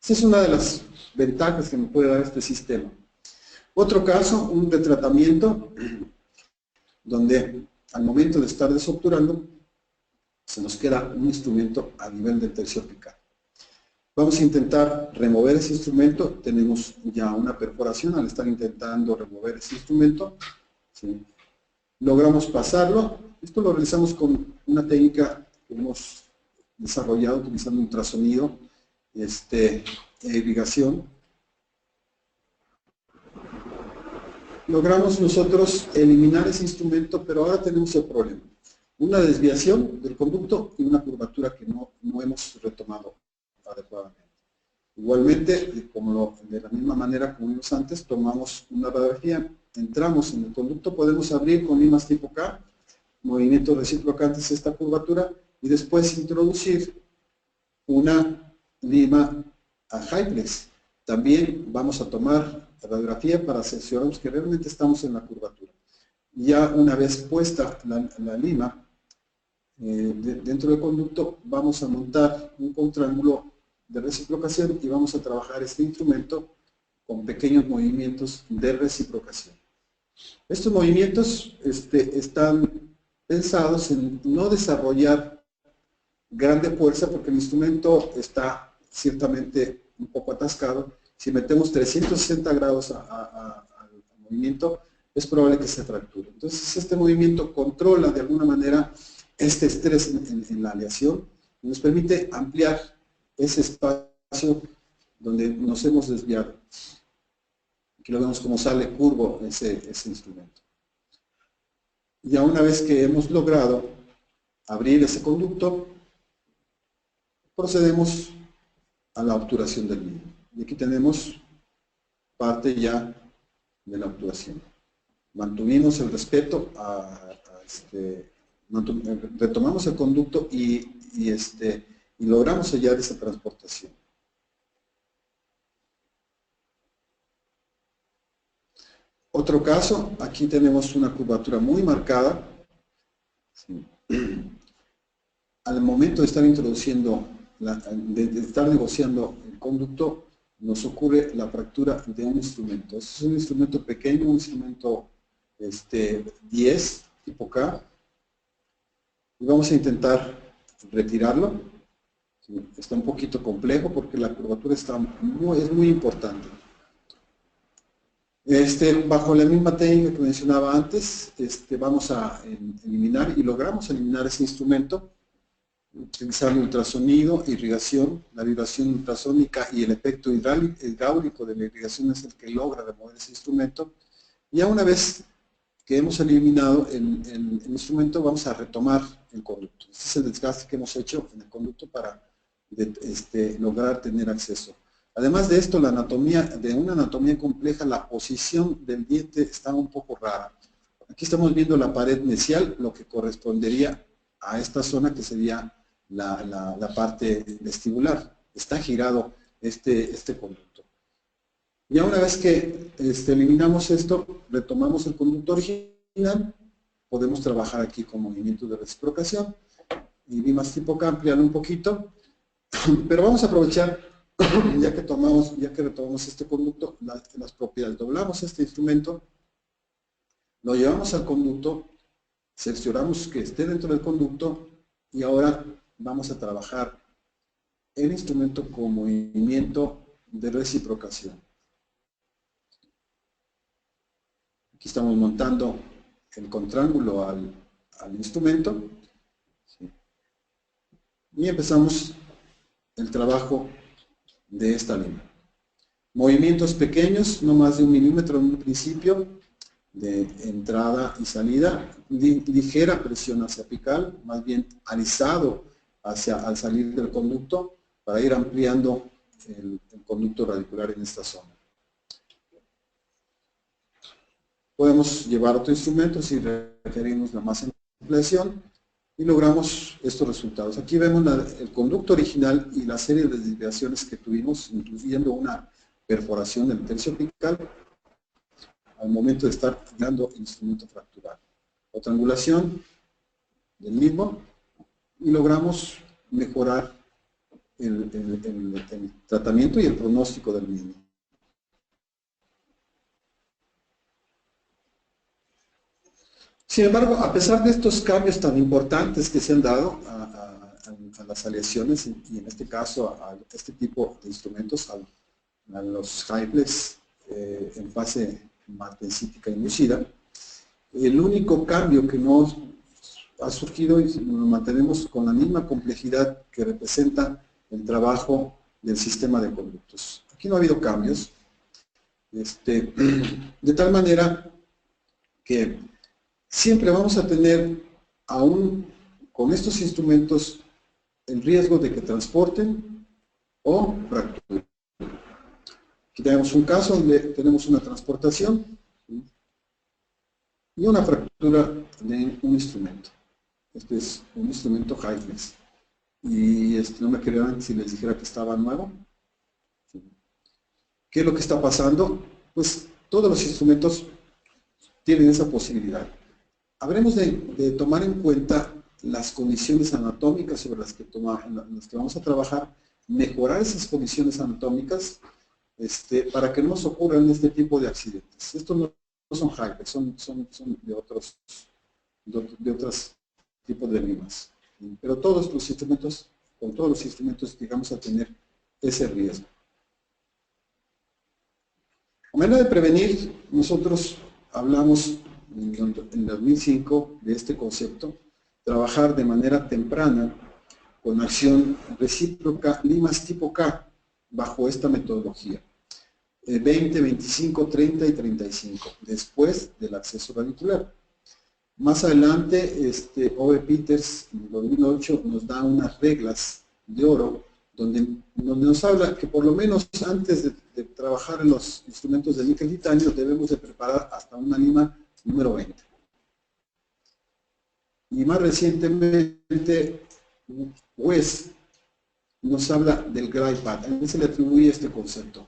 B: Esa es una de las ventajas que me puede dar este sistema. Otro caso, un retratamiento, donde al momento de estar desobturando, se nos queda un instrumento a nivel del tercio apical. Vamos a intentar remover ese instrumento, tenemos ya una perforación al estar intentando remover ese instrumento. ¿Sí? Logramos pasarlo, esto lo realizamos con una técnica que hemos desarrollado utilizando ultrasonido, irrigación. Logramos nosotros eliminar ese instrumento, pero ahora tenemos el problema. Una desviación del conducto y una curvatura que no hemos retomado adecuadamente. Igualmente, de la misma manera como vimos antes, tomamos una radiografía, entramos en el conducto, podemos abrir con limas tipo K, movimientos reciprocantes esta curvatura, y después introducir una lima a Hyplex. También vamos a tomar radiografía para cerciorarnos que realmente estamos en la curvatura. Ya una vez puesta la lima dentro del conducto, vamos a montar un contraángulo de reciprocación y vamos a trabajar este instrumento con pequeños movimientos de reciprocación. Estos movimientos están pensados en no desarrollar grande fuerza porque el instrumento está ciertamente un poco atascado. Si metemos 360 grados al movimiento, es probable que se fracture. Entonces este movimiento controla de alguna manera este estrés en la aleación y nos permite ampliar ese espacio donde nos hemos desviado. Aquí lo vemos como sale curvo ese instrumento. Ya una vez que hemos logrado abrir ese conducto, procedemos a la obturación del mismo. Y aquí tenemos parte ya de la obturación. Mantuvimos el respeto retomamos el conducto y logramos sellar esa transportación. Otro caso, aquí tenemos una curvatura muy marcada. Sí. Al momento de estar introduciendo, de estar negociando el conducto, nos ocurre la fractura de un instrumento. Este es un instrumento pequeño, un instrumento 10, tipo K. Y vamos a intentar retirarlo. Sí, está un poquito complejo porque la curvatura es muy importante. Bajo la misma técnica que mencionaba antes, vamos a eliminar y logramos eliminar ese instrumento utilizando ultrasonido, irrigación, la vibración ultrasónica y el efecto hidráulico de la irrigación es el que logra remover ese instrumento. Y ya una vez que hemos eliminado el instrumento, vamos a retomar el conducto. Este es el desgaste que hemos hecho en el conducto para lograr tener acceso. Además de esto, de una anatomía compleja, la posición del diente está un poco rara. Aquí estamos viendo la pared mesial, lo que correspondería a esta zona que sería la parte vestibular. Está girado este conducto. Ya una vez que eliminamos esto, retomamos el conducto original, podemos trabajar aquí con movimiento de reciprocación. Y Limas tipo K, ampliarlo un poquito, pero vamos a aprovechar ya que retomamos este conducto, las propiedades. Doblamos este instrumento, lo llevamos al conducto, cercioramos que esté dentro del conducto y ahora vamos a trabajar el instrumento con movimiento de reciprocación. Aquí estamos montando el contraángulo al instrumento, ¿sí? Y empezamos el trabajo de esta línea. Movimientos pequeños, no más de 1 milímetro en un principio, de entrada y salida, ligera presión hacia apical, más bien alisado al salir del conducto, para ir ampliando el conducto radicular en esta zona. Podemos llevar otro instrumento si requerimos la más ampliación, y logramos estos resultados. Aquí vemos el conducto original y la serie de desviaciones que tuvimos, incluyendo una perforación del tercio apical al momento de estar dando el instrumento fractural. Otra angulación del mismo y logramos mejorar el tratamiento y el pronóstico del mismo. Sin embargo, a pesar de estos cambios tan importantes que se han dado a las aleaciones, y en este caso a este tipo de instrumentos, a los Hyplex en fase martensítica inducida, el único cambio que nos ha surgido y nos mantenemos con la misma complejidad que representa el trabajo del sistema de conductos. Aquí no ha habido cambios, de tal manera que siempre vamos a tener, aún con estos instrumentos, el riesgo de que transporten o fracturen. Aquí tenemos un caso donde tenemos una transportación y una fractura de un instrumento. Este es un instrumento Hyplex. Y no me creerán si les dijera que estaba nuevo. ¿Qué es lo que está pasando? Pues todos los instrumentos tienen esa posibilidad. Habremos de tomar en cuenta las condiciones anatómicas sobre las que vamos a trabajar, mejorar esas condiciones anatómicas para que no nos ocurran este tipo de accidentes. Estos no son Hyplex, son de otros tipos de limas. Pero todos los instrumentos, con todos los instrumentos llegamos a tener ese riesgo. A manera de prevenir, nosotros hablamos en 2005 de este concepto, trabajar de manera temprana con acción recíproca limas tipo K bajo esta metodología. 20, 25, 30 y 35, después del acceso radicular. Más adelante, Ove Peters en 2008 nos da unas reglas de oro donde nos habla que por lo menos antes de trabajar en los instrumentos de níquel titanio debemos de preparar hasta una lima número 20. Y más recientemente, West nos habla del glide path. A él se le atribuye este concepto,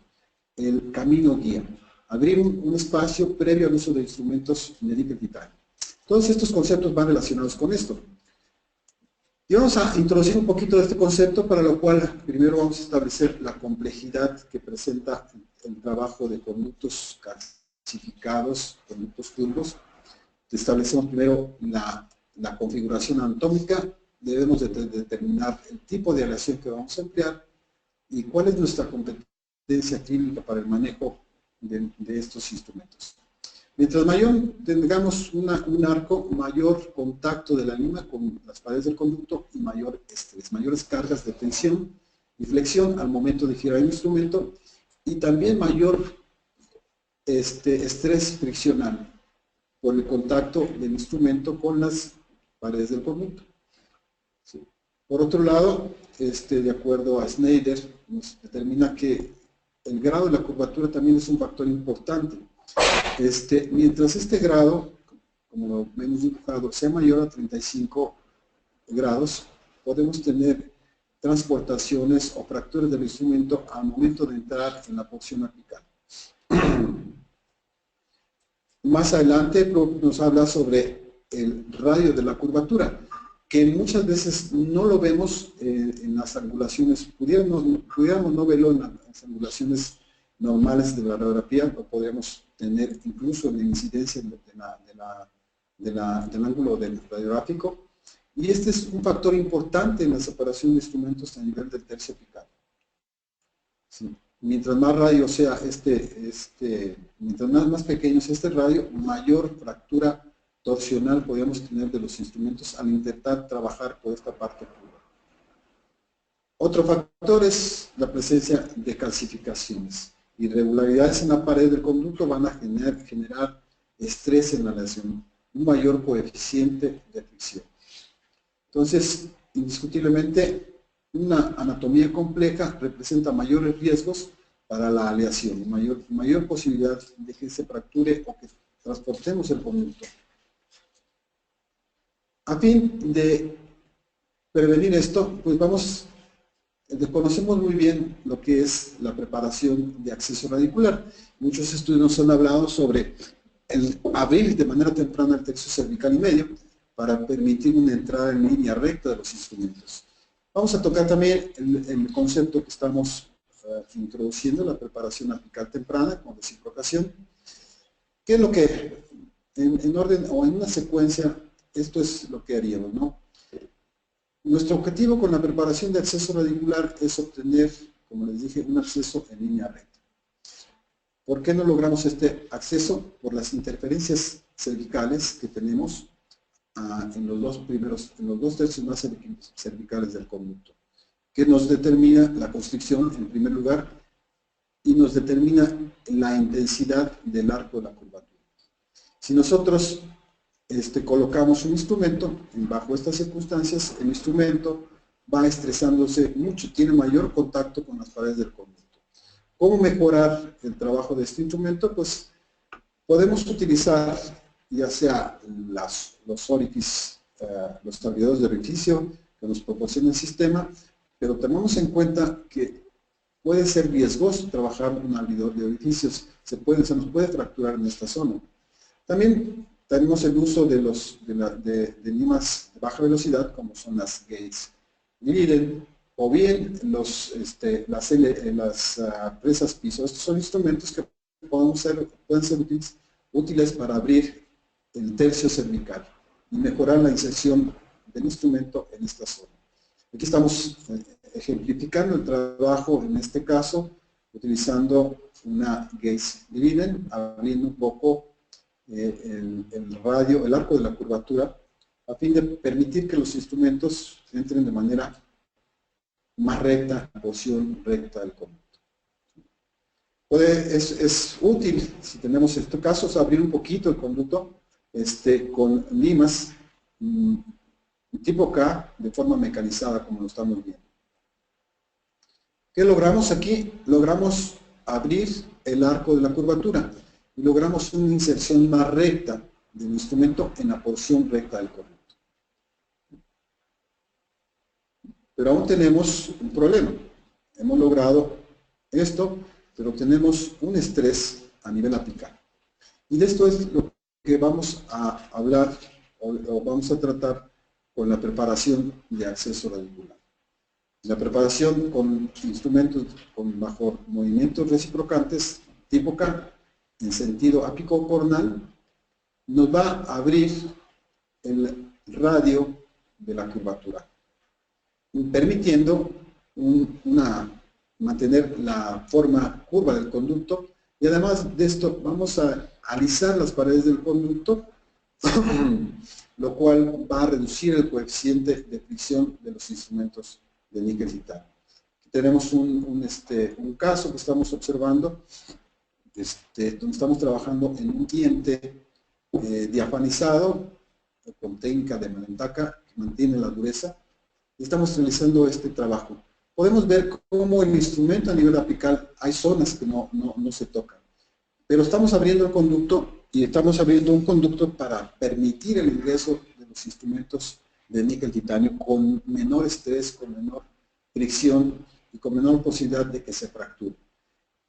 B: el camino guía. Abrir un espacio previo al uso de instrumentos de níquel titanio. Todos estos conceptos van relacionados con esto. Y vamos a introducir un poquito de este concepto, para lo cual primero vamos a establecer la complejidad que presenta el trabajo de conductos calcificados, conductos turbos. Establecemos primero la configuración anatómica, debemos de determinar el tipo de aleación que vamos a emplear y cuál es nuestra competencia clínica para el manejo de estos instrumentos. Mientras mayor tengamos un arco, mayor contacto de la lima con las paredes del conducto y mayor estrés, mayores cargas de tensión y flexión al momento de girar el instrumento, y también mayor estrés friccional por el contacto del instrumento con las paredes del conducto. Sí. Por otro lado, de acuerdo a Snyder, nos determina que el grado de la curvatura también es un factor importante. Mientras este grado, como lo hemos dibujado, sea mayor a 35 grados, podemos tener transportaciones o fracturas del instrumento al momento de entrar en la porción apical. Más adelante nos habla sobre el radio de la curvatura, que muchas veces no lo vemos en las angulaciones, pudiéramos no verlo en las angulaciones normales de la radiografía, lo podríamos tener incluso en la incidencia del ángulo del radiográfico, y este es un factor importante en la separación de instrumentos a nivel del tercio apical. Sí. Mientras más radio sea mientras más pequeño sea este radio, mayor fractura torsional podríamos tener de los instrumentos al intentar trabajar por esta parte pura. Otro factor es la presencia de calcificaciones. Irregularidades en la pared del conducto van a generar estrés en la aleación, un mayor coeficiente de fricción. Entonces, indiscutiblemente, una anatomía compleja representa mayores riesgos para la aleación, mayor posibilidad de que se fracture o que transportemos el conducto. A fin de prevenir esto, pues desconocemos muy bien lo que es la preparación de acceso radicular. Muchos estudios nos han hablado sobre el abrir de manera temprana el tercio cervical y medio para permitir una entrada en línea recta de los instrumentos. Vamos a tocar también el concepto que estamos introduciendo, la preparación apical temprana con reciprocación. ¿Qué es lo que, en orden o en una secuencia, esto es lo que haríamos, ¿no? Nuestro objetivo con la preparación de acceso radicular es obtener, como les dije, un acceso en línea recta. ¿Por qué no logramos este acceso? Por las interferencias cervicales que tenemos en los dos tercios más cervicales del conducto, que nos determina la constricción en primer lugar y nos determina la intensidad del arco de la curvatura. Si nosotros colocamos un instrumento, bajo estas circunstancias, el instrumento va estresándose mucho, tiene mayor contacto con las paredes del conducto. ¿Cómo mejorar el trabajo de este instrumento? Pues podemos utilizar ya sea los orificios, los estabilizadores de orificio que nos proporciona el sistema, pero tenemos en cuenta que puede ser riesgoso trabajar un abridor de orificios, se nos puede fracturar en esta zona. También tenemos el uso de limas de baja velocidad, como son las Gates Glidden, o bien las presas piso. Estos son instrumentos que pueden ser útiles para abrir el tercio cervical y mejorar la inserción del instrumento en esta zona. Aquí estamos ejemplificando el trabajo, en este caso, utilizando una Gates Glidden, abriendo un poco el arco de la curvatura, a fin de permitir que los instrumentos entren de manera más recta, porción recta del conducto. Es útil, si tenemos estos casos, abrir un poquito el conducto con limas tipo K de forma mecanizada, como lo estamos viendo. ¿Qué logramos aquí? Logramos abrir el arco de la curvatura y logramos una inserción más recta del instrumento en la porción recta del conducto. Pero aún tenemos un problema. Hemos logrado esto, pero tenemos un estrés a nivel apical. Y de esto es lo que vamos a hablar o vamos a tratar con la preparación de acceso radicular. La preparación con instrumentos bajo movimientos reciprocantes tipo K en sentido apicocornal nos va a abrir el radio de la curvatura, permitiendo mantener la forma curva del conducto, y además de esto vamos a alisar las paredes del conducto, lo cual va a reducir el coeficiente de fricción de los instrumentos de níquel titanio. Tenemos un caso que estamos observando, donde estamos trabajando en un diente diafanizado con técnica de Manentaka, que mantiene la dureza, y estamos realizando este trabajo. Podemos ver cómo el instrumento a nivel apical hay zonas que no se tocan, pero estamos abriendo el conducto y estamos abriendo un conducto para permitir el ingreso de los instrumentos de níquel titanio con menor estrés, con menor fricción y con menor posibilidad de que se fracture.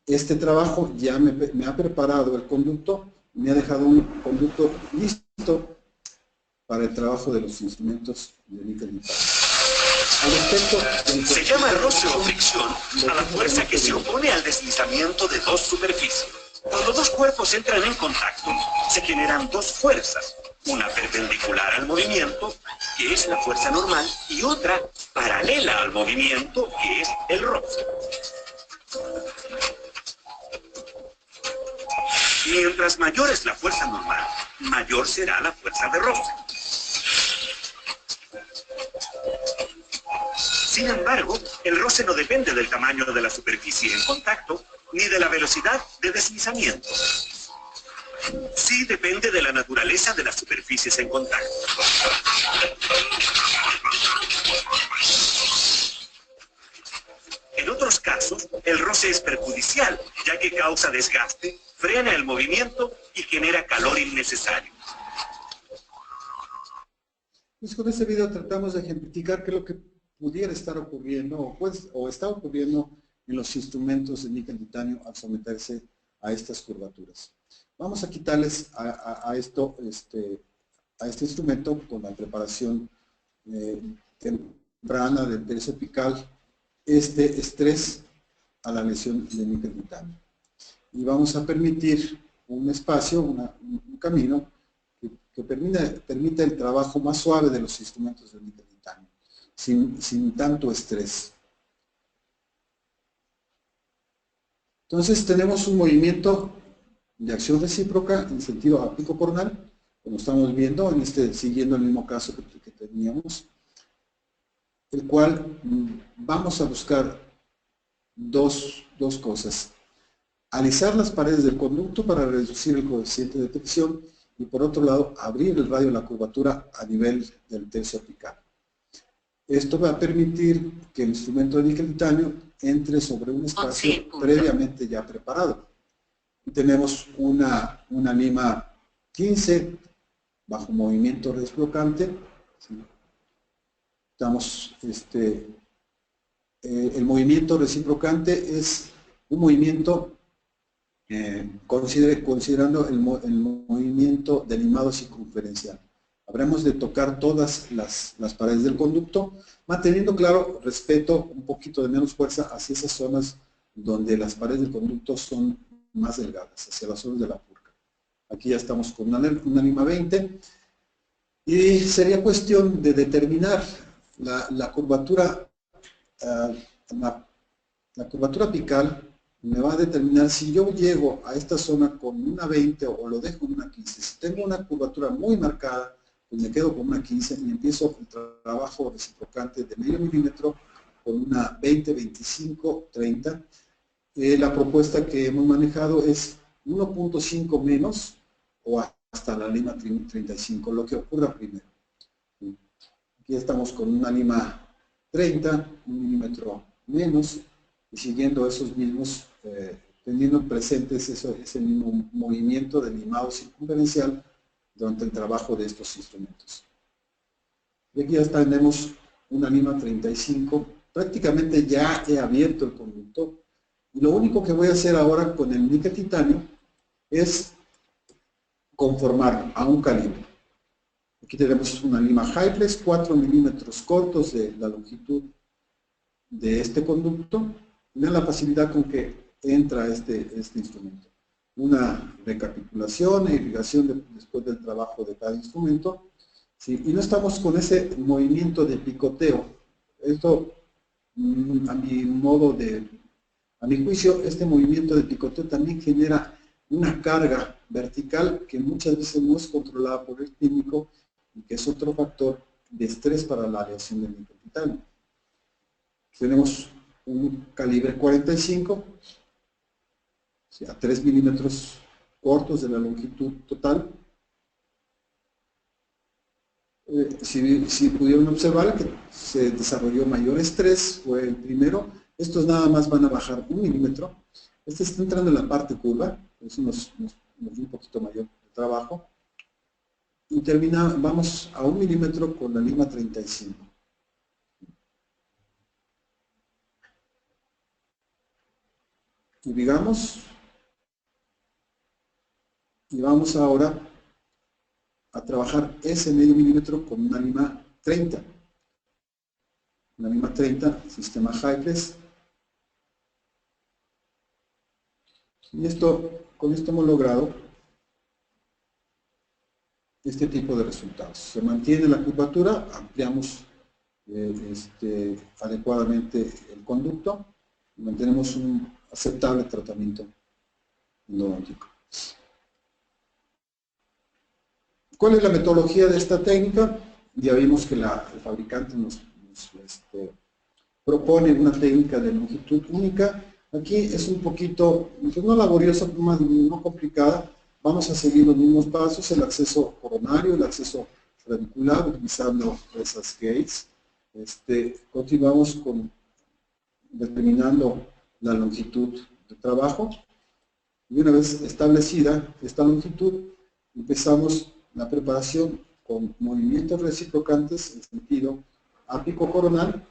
B: Este trabajo ya me ha preparado el conducto, me ha dejado un conducto listo para el trabajo de los instrumentos de níquel titanio.
H: Se llama roce o fricción a la fuerza que se opone al deslizamiento de dos superficies. Cuando dos cuerpos entran en contacto, se generan dos fuerzas, una perpendicular al movimiento, que es la fuerza normal, y otra paralela al movimiento, que es el roce. Mientras mayor es la fuerza normal, mayor será la fuerza de roce. Sin embargo, el roce no depende del tamaño de la superficie en contacto, ni de la velocidad de deslizamiento. Sí depende de la naturaleza de las superficies en contacto. En otros casos, el roce es perjudicial, ya que causa desgaste, frena el movimiento y genera calor innecesario.
B: Pues con este video tratamos de ejemplificar qué es lo que pudiera estar ocurriendo o está ocurriendo en los instrumentos de níquel titanio al someterse a estas curvaturas. Vamos a quitarles a este instrumento con la preparación temprana del tercio apical este estrés a la lesión de níquel titanio. Y vamos a permitir un espacio, un camino que permita el trabajo más suave de los instrumentos de níquel titanio, sin tanto estrés. Entonces tenemos un movimiento de acción recíproca en sentido apicocornal, como estamos viendo, siguiendo el mismo caso que teníamos, el cual vamos a buscar dos cosas. Alisar las paredes del conducto para reducir el coeficiente de fricción y por otro lado abrir el radio de la curvatura a nivel del tercio apical. Esto va a permitir que el instrumento de níquel titanio entre sobre un espacio previamente ya preparado. Y tenemos una lima 15 bajo movimiento reciprocante. ¿Sí? Estamos, el movimiento reciprocante es un movimiento considerando el movimiento de limado circunferencial. Habremos de tocar todas las paredes del conducto, manteniendo claro respeto, un poquito de menos fuerza hacia esas zonas donde las paredes del conducto son más delgadas, hacia las zonas de la purga. Aquí ya estamos con una lima 20 y sería cuestión de determinar la curvatura, la curvatura apical. Me va a determinar si yo llego a esta zona con una 20 o lo dejo en una 15. Si tengo una curvatura muy marcada, pues me quedo con una 15 y empiezo el trabajo reciprocante de medio milímetro con una 20, 25, 30. La propuesta que hemos manejado es 1.5 menos o hasta la lima 35, lo que ocurra primero. Aquí estamos con una lima 30, 1 milímetro menos, y siguiendo esos mismos, teniendo presentes ese mismo movimiento de limado circunferencial durante el trabajo de estos instrumentos. Y aquí ya tenemos una lima 35, prácticamente ya he abierto el conducto, y lo único que voy a hacer ahora con el níquel titanio es conformarlo a un calibre. Aquí tenemos una lima Hyflex, 4 milímetros cortos de la longitud de este conducto. Vean la facilidad con que entra este instrumento. Una recapitulación e irrigación después del trabajo de cada instrumento. ¿Sí? Y no estamos con ese movimiento de picoteo. Esto, a mi juicio, este movimiento de picoteo también genera una carga vertical que muchas veces no es controlada por el químico y que es otro factor de estrés para la aleación del níquel titanio. Tenemos un calibre 45, a 3 milímetros cortos de la longitud total. Si pudieron observar que se desarrolló mayor estrés, fue el primero. Estos nada más van a bajar 1 milímetro. Este está entrando en la parte curva, es un poquito mayor de trabajo. Y vamos a 1 milímetro con la lima 35. Irrigamos. Y vamos ahora a trabajar ese medio milímetro con una lima 30. Una lima 30, sistema Hyflex. Y con esto hemos logrado este tipo de resultados. Se mantiene la curvatura, ampliamos adecuadamente el conducto y mantenemos un aceptable tratamiento endodóntico. ¿Cuál es la metodología de esta técnica? Ya vimos que el fabricante nos propone una técnica de longitud única. Aquí es un poquito, pues no laboriosa, no complicada. Vamos a seguir los mismos pasos, el acceso coronario, el acceso radicular, utilizando esas gates. Continuamos determinando la longitud de trabajo. Y una vez establecida esta longitud, empezamos la preparación con movimientos reciprocantes en sentido ápico coronal,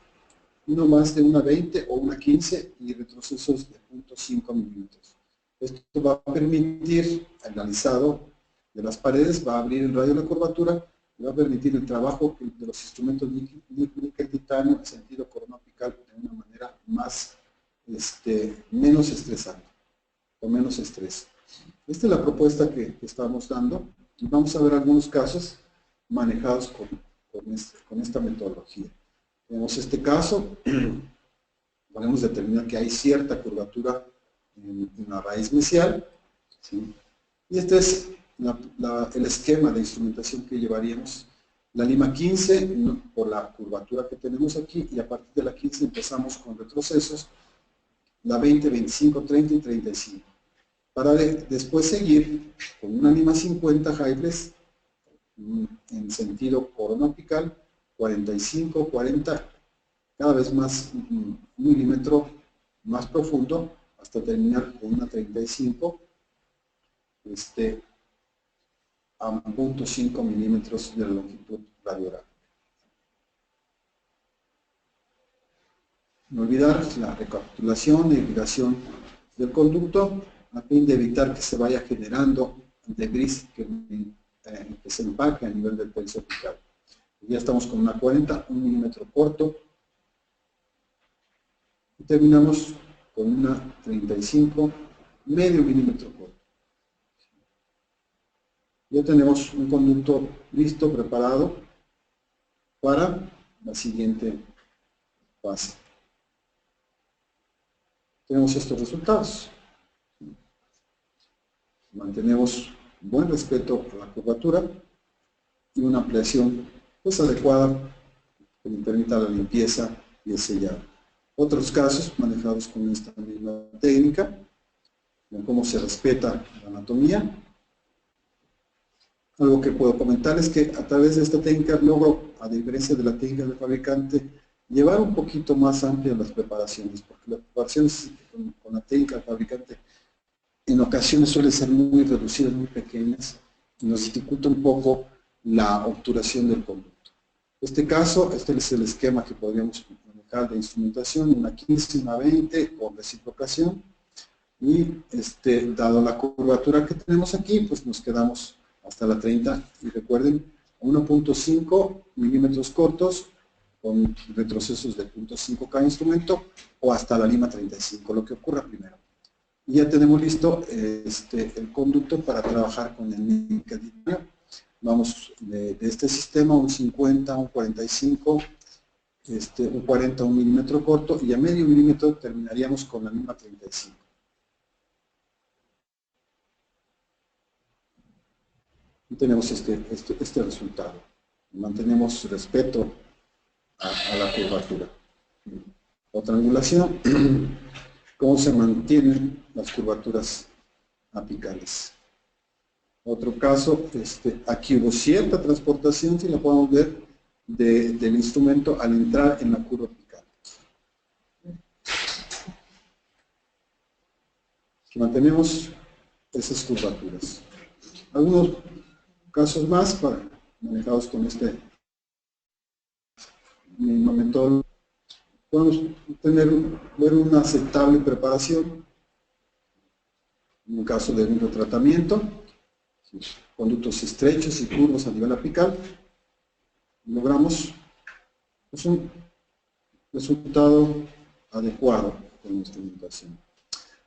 B: no más de una 20 o una 15 y retrocesos de 0.5 milímetros. Esto va a permitir el alisado de las paredes, va a abrir el radio de la curvatura y va a permitir el trabajo de los instrumentos níquel titanio en sentido coronapical de una manera menos estresante, con menos estrés. Esta es la propuesta que estamos dando y vamos a ver algunos casos manejados con esta metodología. Tenemos este caso, podemos determinar que hay cierta curvatura en la raíz mesial, ¿sí? Y este es el esquema de instrumentación que llevaríamos. La lima 15, por la curvatura que tenemos aquí, y a partir de la 15 empezamos con retrocesos, la 20, 25, 30 y 35. Para después seguir con una lima 50 Hyflex en sentido coronapical, 45, 40, cada vez más un milímetro más profundo, hasta terminar con una 35, a 0.5 milímetros de la longitud radiográfica. No olvidar la recapitulación e irrigación del conducto, a fin de evitar que se vaya generando debris que se empaque a nivel del pelso apical. Ya estamos con una 40, 1 milímetro corto. Y terminamos con una 35, medio milímetro corto. Ya tenemos un conducto listo, preparado para la siguiente fase. Tenemos estos resultados. Mantenemos buen respeto a la curvatura y una ampliación pues adecuada que le permita la limpieza y el sellado. Otros casos manejados con esta misma técnica, en cómo se respeta la anatomía. Algo que puedo comentar es que a través de esta técnica logro, a diferencia de la técnica del fabricante, llevar un poquito más amplias las preparaciones, porque las preparaciones con la técnica del fabricante en ocasiones suelen ser muy reducidas, muy pequeñas, y nos dificulta un poco la obturación del conducto. En este caso, este es el esquema que podríamos manejar de instrumentación, una 15, una 20, con reciprocación, y dado la curvatura que tenemos aquí, pues nos quedamos hasta la 30, y recuerden, 1.5 milímetros cortos, con retrocesos de 0.5 cada instrumento, o hasta la lima 35, lo que ocurra primero. Y ya tenemos listo el conducto para trabajar con el níquel titanio. Vamos de este sistema, un 50, un 45, un 40, un milímetro corto, y a medio milímetro terminaríamos con la lima 35. Y tenemos este resultado. Mantenemos respeto a la curvatura. Otra angulación, cómo se mantienen las curvaturas apicales. Otro caso, aquí hubo cierta transportación, si la podemos ver, del instrumento al entrar en la curva apical. Mantenemos esas curvaturas. Algunos casos más manejados con este mismo método. Podemos ver una aceptable preparación en un caso de microtratamiento, conductos estrechos y curvos a nivel apical. Logramos un resultado adecuado con nuestra instrumentación.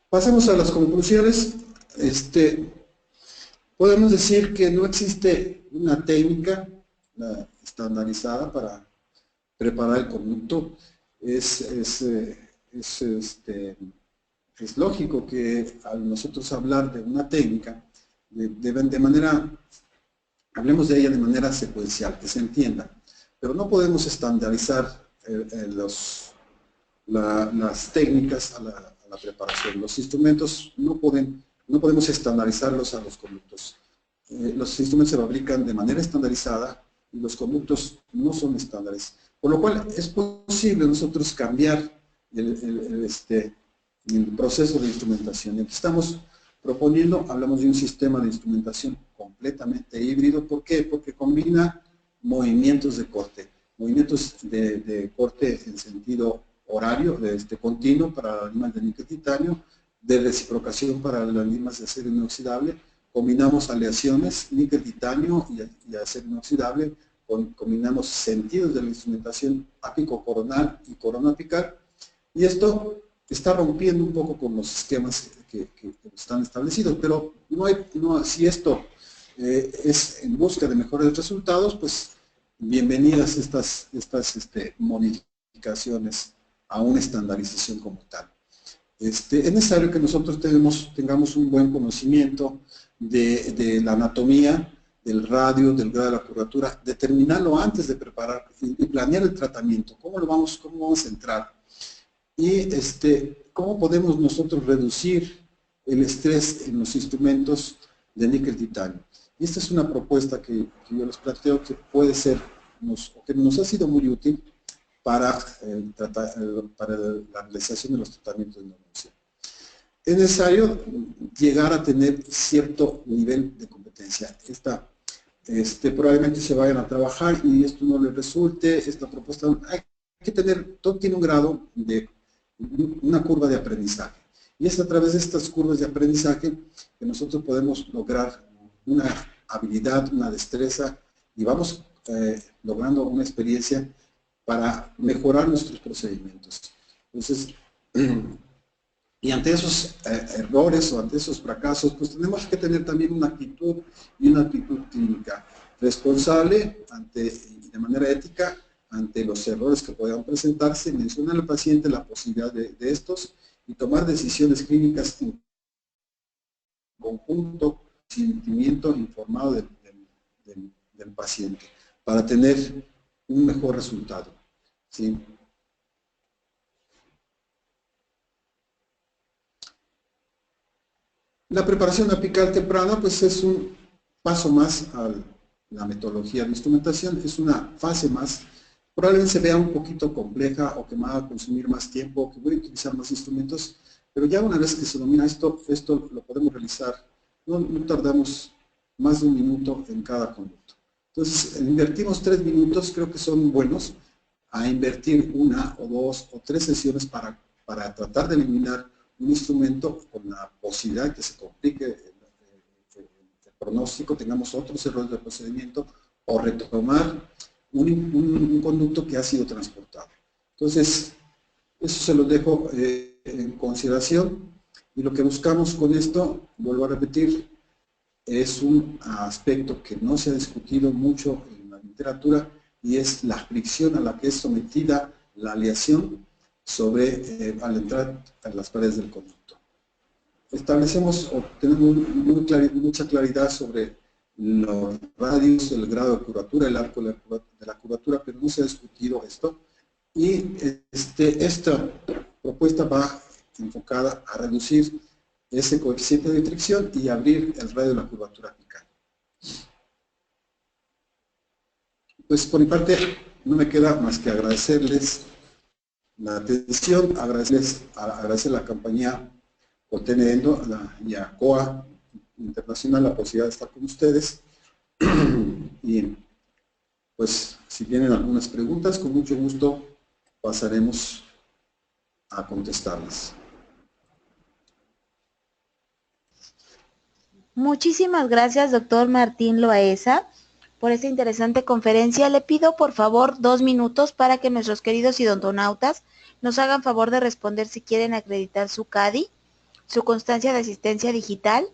B: Pasemos a las conclusiones. Podemos decir que no existe una técnica estandarizada para preparar el conducto. Es lógico que al nosotros hablar de una técnica, hablemos de ella de manera secuencial, que se entienda, pero no podemos estandarizar las técnicas a la preparación. Los instrumentos no podemos estandarizarlos a los conductos. Los instrumentos se fabrican de manera estandarizada y los conductos no son estándares. Por lo cual es posible nosotros cambiar el proceso de instrumentación. Y aquí estamos proponiendo, hablamos de un sistema de instrumentación completamente híbrido. ¿Por qué? Porque combina movimientos de corte. Movimientos de corte en sentido horario, continuo para las limas de níquel titanio, de reciprocación para las limas de acero inoxidable. Combinamos aleaciones, níquel titanio y acero inoxidable. Combinamos sentidos de la instrumentación ápico-coronal y corona-apical, y esto está rompiendo un poco con los esquemas que están establecidos, pero si esto es en busca de mejores resultados, pues bienvenidas estas modificaciones a una estandarización como tal. Es necesario que nosotros tengamos un buen conocimiento de la anatomía, del radio, del grado de la curvatura, determinarlo antes de preparar y planear el tratamiento, cómo vamos a entrar, y cómo podemos nosotros reducir el estrés en los instrumentos de níquel titanio. Y esta es una propuesta que yo les planteo que puede ser, o que nos ha sido muy útil para la realización de los tratamientos de neurociencia. Es necesario llegar a tener cierto nivel de competencia. Probablemente se vayan a trabajar y esto no les resulte, esta propuesta, hay que tener, todo tiene un grado de una curva de aprendizaje. Y es a través de estas curvas de aprendizaje que nosotros podemos lograr una habilidad, una destreza, y vamos logrando una experiencia para mejorar nuestros procedimientos. Entonces, y ante esos errores o ante esos fracasos, pues tenemos que tener también una actitud clínica responsable de manera ética ante los errores que puedan presentarse, mencionar al paciente la posibilidad de estos y tomar decisiones clínicas en conjunto, sentimiento informado del paciente para tener un mejor resultado. ¿Sí? La preparación apical temprana pues es un paso más a la metodología de instrumentación, es una fase más, probablemente se vea un poquito compleja o que me va a consumir más tiempo, que voy a utilizar más instrumentos, pero ya una vez que se domina esto lo podemos realizar, no tardamos más de 1 minuto en cada conducto. Entonces, invertimos 3 minutos, creo que son buenos, a invertir 1 o 2 o 3 sesiones para tratar de eliminar un instrumento con la posibilidad de que se complique el pronóstico, tengamos otros errores de procedimiento o retomar un conducto que ha sido transportado. Entonces, eso se lo dejo en consideración y lo que buscamos con esto, vuelvo a repetir, es un aspecto que no se ha discutido mucho en la literatura y es la fricción a la que es sometida la aleación al entrar a las paredes del conducto. Establecemos o tenemos mucha claridad sobre los radios, el grado de curvatura, el arco de la curvatura, pero no se ha discutido esto. Y esta propuesta va enfocada a reducir ese coeficiente de fricción y abrir el radio de la curvatura apical. Pues por mi parte no me queda más que agradecerles la atención, agradecer a la compañía Contenendo y a COA Internacional la posibilidad de estar con ustedes. Y pues si tienen algunas preguntas, con mucho gusto pasaremos a contestarlas.
C: Muchísimas gracias, doctor Martín Loaesa, por esta interesante conferencia. Le pido, por favor, 2 minutos para que nuestros queridos idontonautas nos hagan favor de responder si quieren acreditar su CADI, su constancia de asistencia digital.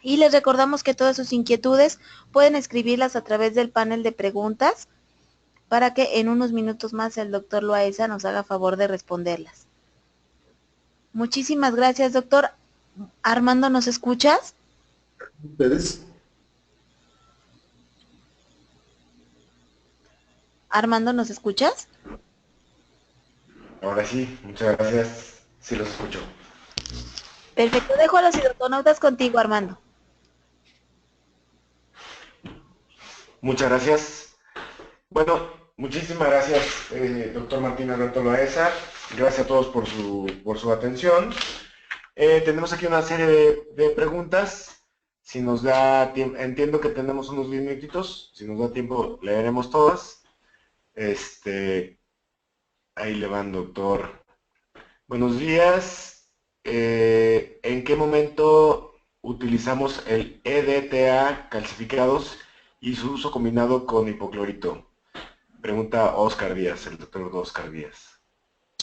C: Y les recordamos que todas sus inquietudes pueden escribirlas a través del panel de preguntas para que en unos minutos más el doctor Loaesa nos haga favor de responderlas. Muchísimas gracias, doctor. Armando, ¿nos escuchas?
B: ¿Ustedes?
C: Armando, ¿nos escuchas?
E: Ahora sí, muchas gracias. Sí los escucho.
C: Perfecto, dejo a los idontonautas contigo, Armando.
E: Muchas gracias. Bueno, muchísimas gracias, doctor Martín Alberto Loaesa. Gracias a todos por su atención. Tenemos aquí una serie de preguntas. Si nos da tiempo, entiendo que tenemos unos 10 minutitos. Si nos da tiempo, leeremos todas. Ahí le van, doctor. Buenos días. ¿En qué momento utilizamos el EDTA calcificados y su uso combinado con hipoclorito? Pregunta Oscar Díaz, el doctor Oscar Díaz.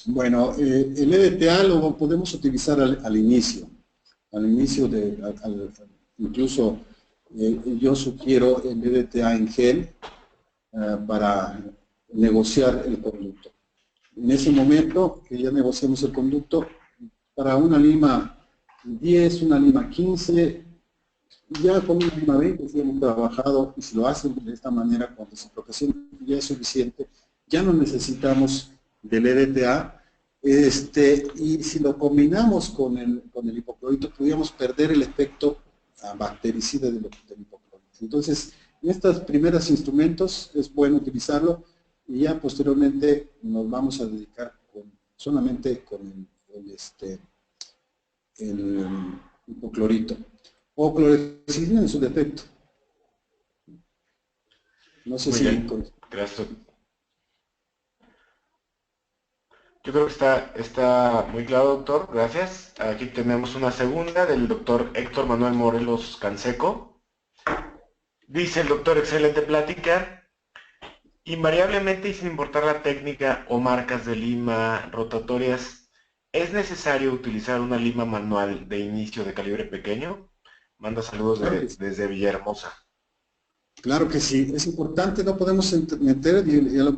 B: Bueno, el EDTA lo podemos utilizar al inicio. Incluso yo sugiero el EDTA en gel para negociar el conducto. En ese momento que ya negociamos el conducto, para una lima 10, una lima 15, ya con una lima 20 si hemos trabajado, y si lo hacen de esta manera con reciprocación ya es suficiente, ya no necesitamos del EDTA, y si lo combinamos con el hipoclorito, podríamos perder el efecto bactericida del hipoclorito. Entonces, en estos primeros instrumentos es bueno utilizarlo, y ya posteriormente nos vamos a dedicar solamente con el hipoclorito o clorhexidina en su defecto. No sé
E: Muy
B: si...
E: bien. Gracias. Yo creo que está muy claro, doctor. Gracias. Aquí tenemos una segunda del doctor Héctor Manuel Morelos Canseco. Dice el doctor, excelente plática. Invariablemente y sin importar la técnica o marcas de lima rotatorias, ¿es necesario utilizar una lima manual de inicio de calibre pequeño? Manda saludos desde Villahermosa.
B: Claro que sí, es importante, no podemos meter, ya lo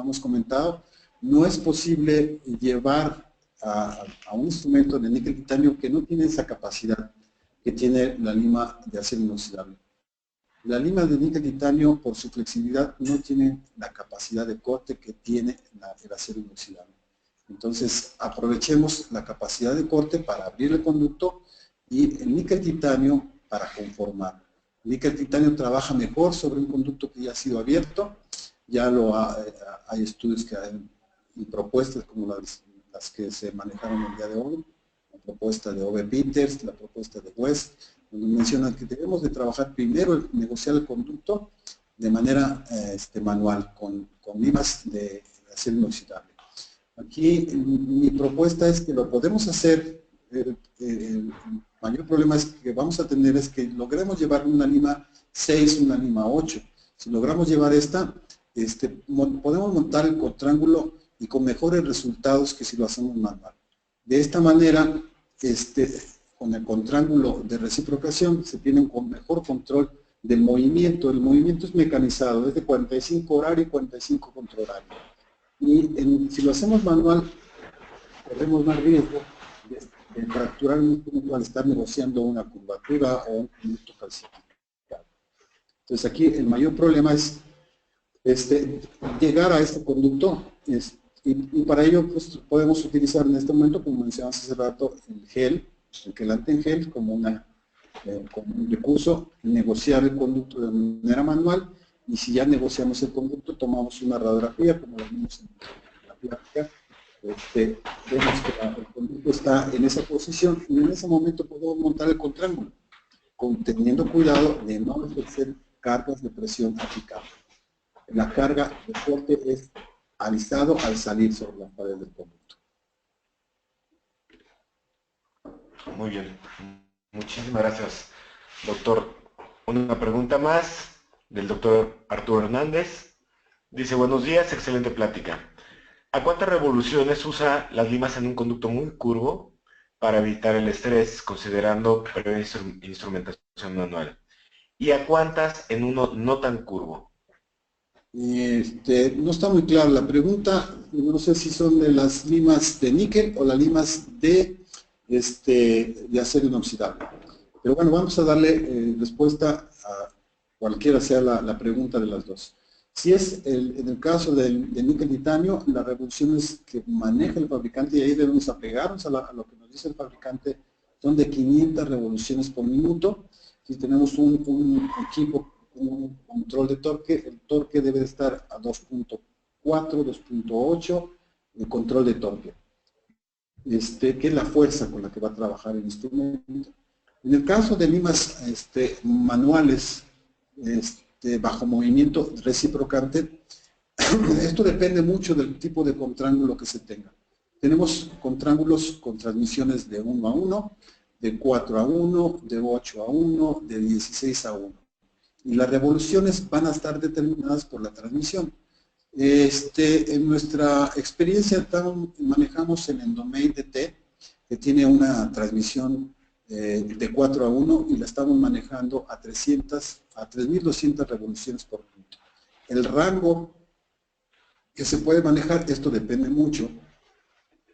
B: hemos comentado, no es posible llevar a un instrumento de níquel titanio que no tiene esa capacidad que tiene la lima de acero inoxidable. La lima de níquel titanio, por su flexibilidad, no tiene la capacidad de corte que tiene el acero inoxidable. Entonces, aprovechemos la capacidad de corte para abrir el conducto y el níquel titanio para conformar. El níquel titanio trabaja mejor sobre un conducto que ya ha sido abierto, ya hay estudios que hay, y propuestas como las que se manejaron el día de hoy, la propuesta de Ove Peters, la propuesta de West, donde mencionan que debemos de trabajar primero, negociar el conducto de manera manual, con limas de acero inoxidable. Aquí mi propuesta es que lo podemos hacer. El mayor problema es que vamos a tener es que logremos llevar una lima 6, una lima 8. Si logramos llevar esta, podemos montar el contrángulo y con mejores resultados que si lo hacemos manual. De esta manera, con el contrángulo de reciprocación se tiene un mejor control del movimiento. El movimiento es mecanizado, es de 45 horario y 45 contrahorario. Y si lo hacemos manual, corremos más riesgo de fracturar un punto al estar negociando una curvatura o un conducto calcificado. Entonces aquí el mayor problema es llegar a este conducto, y para ello pues, podemos utilizar en este momento, como mencionamos hace rato, el gel, el quelante en gel como un recurso, negociar el conducto de manera manual, y si ya negociamos el conducto, tomamos una radiografía, como lo vimos en la plática, vemos que el conducto está en esa posición, y en ese momento podemos montar el contrángulo, teniendo cuidado de no ejercer cargas de presión aplicable. La carga de corte es alisado al salir sobre la pared del conducto.
E: Muy bien, muchísimas gracias, doctor. Una pregunta más del doctor Arturo Hernández. Dice, buenos días, excelente plática. ¿A cuántas revoluciones usa las limas en un conducto muy curvo para evitar el estrés, considerando previa instrumentación manual? ¿Y a cuántas en uno no tan curvo?
B: No está muy clara la pregunta. No sé si son de las limas de níquel o las limas de acero inoxidable. Pero bueno, vamos a darle respuesta a cualquiera sea la pregunta de las dos. Si es en el caso del níquel titanio, las revoluciones que maneja el fabricante, y ahí debemos apegarnos a lo que nos dice el fabricante, son de 500 revoluciones por minuto. Si tenemos un equipo con un control de torque, el torque debe estar a 2.4, 2.8, el control de torque. Que es la fuerza con la que va a trabajar el instrumento. En el caso de limas manuales, bajo movimiento reciprocante, esto depende mucho del tipo de contrángulo que se tenga. Tenemos contrángulos con transmisiones de 1 a 1, de 4 a 1, de 8 a 1, de 16 a 1. Y las revoluciones van a estar determinadas por la transmisión. En nuestra experiencia manejamos el Endomain DT, que tiene una transmisión de 4 a 1 y la estamos manejando a 3.200 revoluciones por minuto. El rango que se puede manejar, esto depende mucho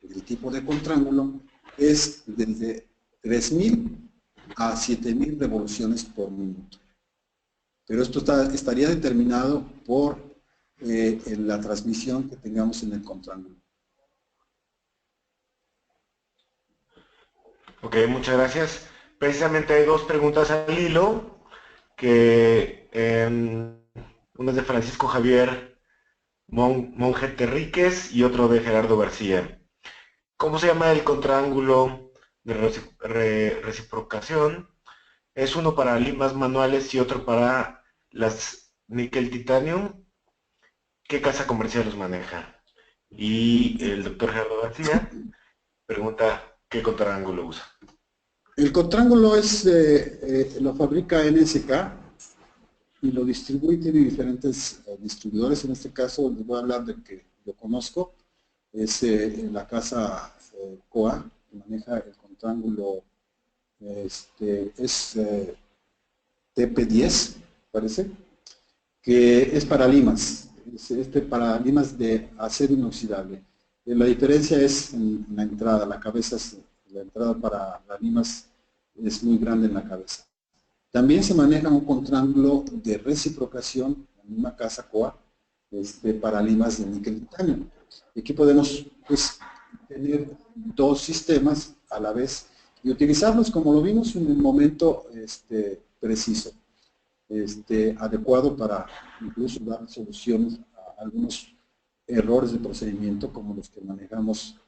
B: del tipo de contrángulo, es desde 3.000 a 7.000 revoluciones por minuto. Pero esto estaría determinado por en la transmisión que tengamos en el contrángulo.
E: Ok, muchas gracias. Precisamente hay dos preguntas al hilo, que una es de Francisco Javier Monje Terríquez y otro de Gerardo García. ¿Cómo se llama el contrángulo de reciprocación? Es uno para limas manuales y otro para las níquel titanium. ¿Qué casa comercial los maneja? Y el doctor Gerardo García pregunta qué contrángulo usa.
B: El contrángulo lo fabrica NSK y lo distribuye, tiene diferentes distribuidores. En este caso les voy a hablar del que yo conozco, es la casa COA, que maneja el contrángulo, TP10, parece, que es para limas. Para limas de acero inoxidable. La diferencia es en la entrada, la entrada para las limas es muy grande en la cabeza. También se maneja un contrángulo de reciprocación en la misma casa COA para limas de níquel titanio. Aquí podemos tener dos sistemas a la vez y utilizarlos como lo vimos en un momento preciso, adecuado para incluso dar soluciones a algunos errores de procedimiento como los que manejamos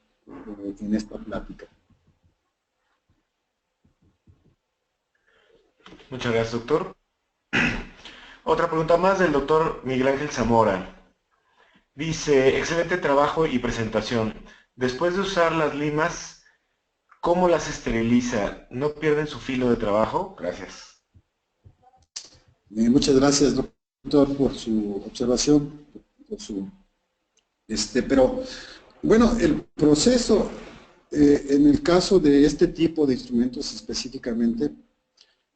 B: en esta plática.
E: Muchas gracias, doctor. Otra pregunta más del doctor Miguel Ángel Zamora. Dice, excelente trabajo y presentación. Después de usar las limas, ¿cómo las esteriliza? ¿No pierden su filo de trabajo? Gracias.
B: Muchas gracias, doctor, por su observación, por su, pero bueno, el proceso, en el caso de este tipo de instrumentos específicamente,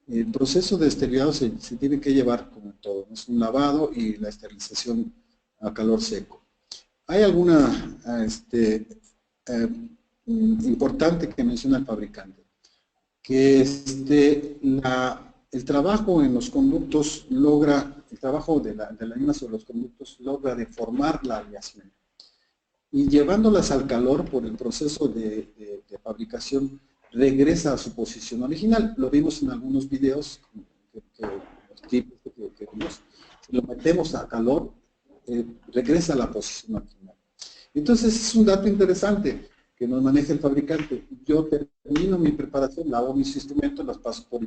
B: el proceso de esterilizado se tiene que llevar como todo, es un lavado y la esterilización a calor seco. Hay alguna importante que menciona el fabricante, que el trabajo en los conductos logra, el trabajo de la lima sobre los conductos logra deformar la aleación. Y llevándolas al calor por el proceso de fabricación, regresa a su posición original. Lo vimos en algunos videos que vimos. Si lo metemos a calor, regresa a la posición original. Entonces es un dato interesante que nos maneja el fabricante. Yo termino mi preparación, lavo mis instrumentos, las paso por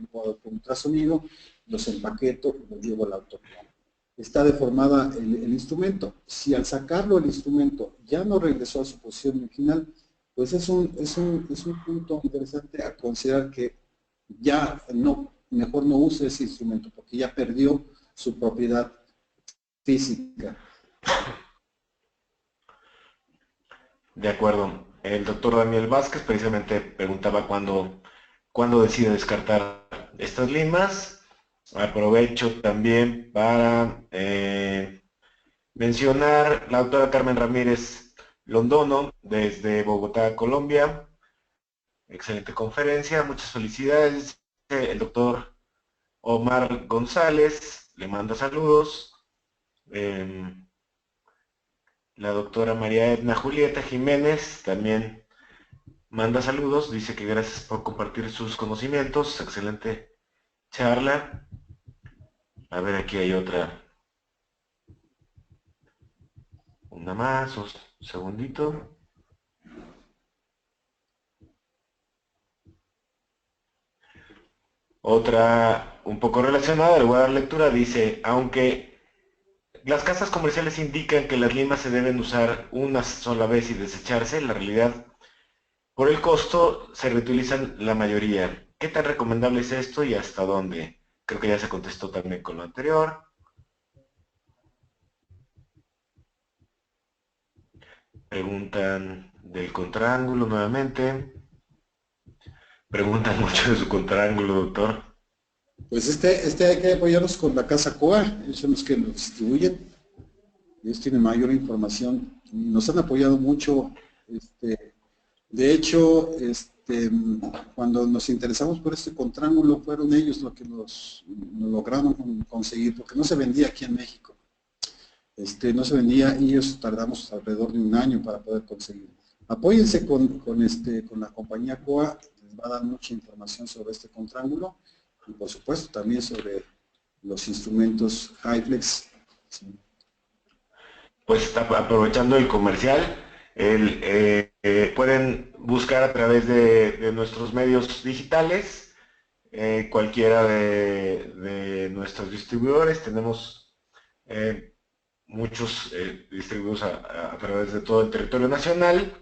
B: ultrasonido, los empaqueto y los llevo al autoclave. Está deformada el instrumento. Si al sacarlo el instrumento ya no regresó a su posición original, pues es un punto interesante a considerar que ya mejor no use ese instrumento porque ya perdió su propiedad física.
E: De acuerdo. El doctor Daniel Vázquez precisamente preguntaba cuándo decide descartar estas limas. Aprovecho también para mencionar la doctora Carmen Ramírez Londono desde Bogotá, Colombia. Excelente conferencia, muchas felicidades. El doctor Omar González le manda saludos. La doctora María Edna Julieta Jiménez también manda saludos, dice que gracias por compartir sus conocimientos, excelente charla. A ver, aquí hay otra. Una más, un segundito. Otra un poco relacionada, le voy a dar lectura, dice, aunque las casas comerciales indican que las limas se deben usar una sola vez y desecharse, la realidad, por el costo, se reutilizan la mayoría. ¿Qué tan recomendable es esto y hasta dónde? Creo que ya se contestó también con lo anterior. Preguntan del contraángulo nuevamente. Preguntan mucho de su contraángulo, doctor.
B: Pues hay que apoyarnos con la Casa COA, ellos son los que lo distribuyen. Ellos tienen mayor información y nos han apoyado mucho. De hecho, cuando nos interesamos por este contraángulo, fueron ellos los que nos lograron conseguir, porque no se vendía aquí en México. No se vendía y ellos tardamos alrededor de un año para poder conseguirlo. Apóyense con la compañía COA, les va a dar mucha información sobre este contraángulo y por supuesto también sobre los instrumentos HyFlex. ¿Sí?
E: Pues está aprovechando el comercial, pueden buscar a través de nuestros medios digitales, cualquiera de nuestros distribuidores. Tenemos muchos distribuidores a través de todo el territorio nacional.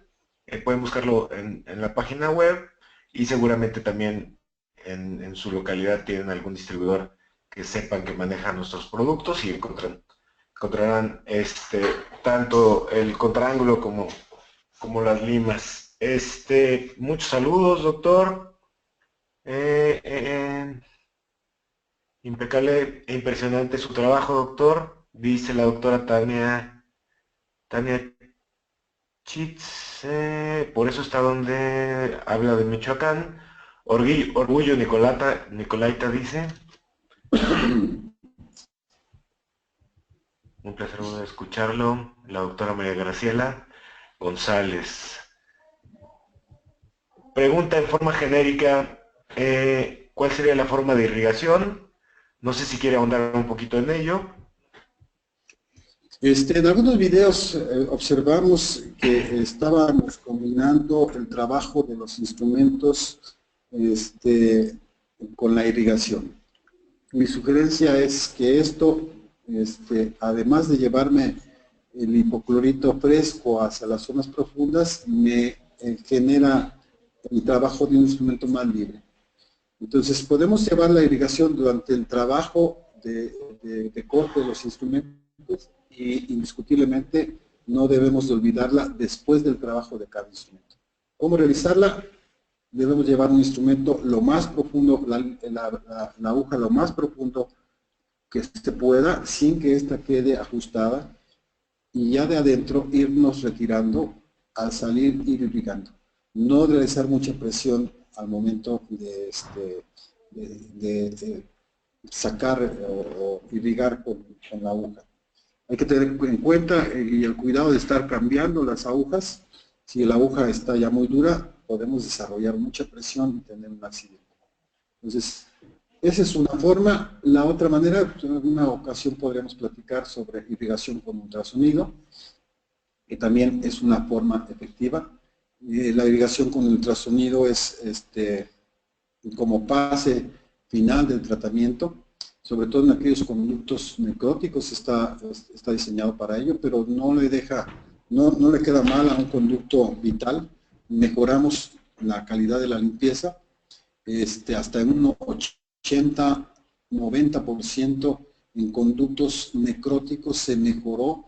E: Pueden buscarlo en la página web y seguramente también en su localidad tienen algún distribuidor que sepan que maneja nuestros productos y encontrarán tanto el contraángulo como las limas. Muchos saludos, doctor. Impecable e impresionante su trabajo, doctor. Dice la doctora Tania Chitz, por eso está donde habla de Michoacán. Orgullo Nicolaita dice. Un placer escucharlo. La doctora María Graciela González. pregunta en forma genérica, ¿cuál sería la forma de irrigación? No sé si quiere ahondar un poquito en ello.
B: En algunos videos observamos que estábamos combinando el trabajo de los instrumentos con la irrigación. Mi sugerencia es que esto, además de llevarme el hipoclorito fresco hacia las zonas profundas, me genera el trabajo de un instrumento más libre. Entonces podemos llevar la irrigación durante el trabajo de corte de los instrumentos y indiscutiblemente no debemos de olvidarla después del trabajo de cada instrumento. ¿Cómo realizarla? Debemos llevar un instrumento lo más profundo, la aguja lo más profundo que se pueda, sin que ésta quede ajustada, y ya de adentro irnos retirando, al salir ir irrigando. No realizar mucha presión al momento de sacar o irrigar con la aguja. Hay que tener en cuenta y el cuidado de estar cambiando las agujas. Si la aguja está ya muy dura, podemos desarrollar mucha presión y tener un accidente. Entonces, esa es una forma. La otra manera, en alguna ocasión podríamos platicar sobre irrigación con ultrasonido, que también es una forma efectiva. La irrigación con ultrasonido es como pase final del tratamiento, sobre todo en aquellos conductos necróticos está diseñado para ello, pero no le queda mal a un conducto vital. Mejoramos la calidad de la limpieza hasta en un 80-90% en conductos necróticos se mejoró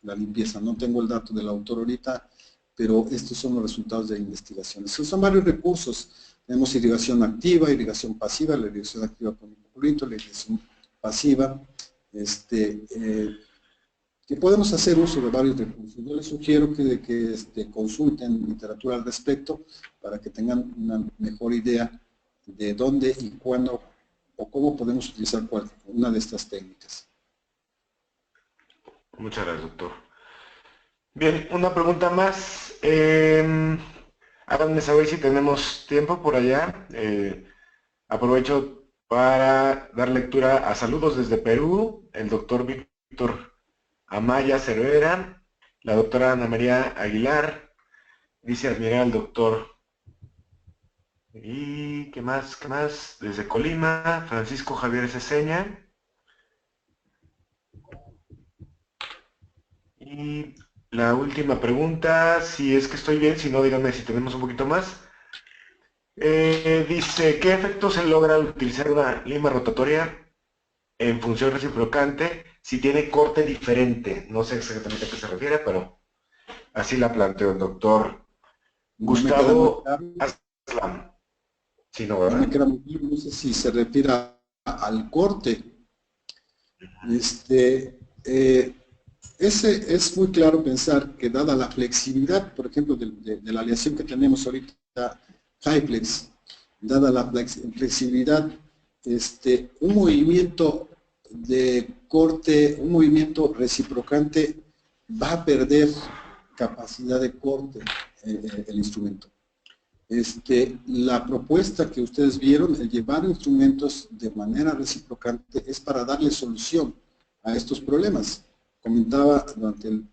B: la limpieza. No tengo el dato del autor ahorita, pero estos son los resultados de investigaciones. Son varios recursos. Tenemos irrigación activa, irrigación pasiva, la irrigación activa con hipoclorito, la irrigación pasiva, que podemos hacer uso de varios recursos. Yo les sugiero que consulten literatura al respecto para que tengan una mejor idea de dónde y cuándo o cómo podemos utilizar una de estas técnicas.
E: Muchas gracias, doctor. Bien, una pregunta más. Háganme saber si tenemos tiempo por allá. Aprovecho para dar lectura a saludos desde Perú, el doctor Víctor Amaya Cervera, la doctora Ana María Aguilar, dice admirar al doctor. ¿Y qué más? ¿Qué más? Desde Colima, Francisco Javier Ceseña. Y la última pregunta, si es que estoy bien, si no, díganme si tenemos un poquito más. Dice, ¿qué efecto se logra al utilizar una lima rotatoria en función reciprocante si tiene corte diferente? No sé exactamente a qué se refiere, pero así la planteó el doctor Gustavo Aslam. Sí, no, ¿verdad?
B: No sé si se refiere al corte. Es muy claro pensar que dada la flexibilidad, por ejemplo, de la aleación que tenemos ahorita, Hyplex, dada la flexibilidad, un movimiento de corte, un movimiento reciprocante va a perder capacidad de corte el instrumento. La propuesta que ustedes vieron, el llevar instrumentos de manera reciprocante, es para darle solución a estos problemas. Comentaba durante el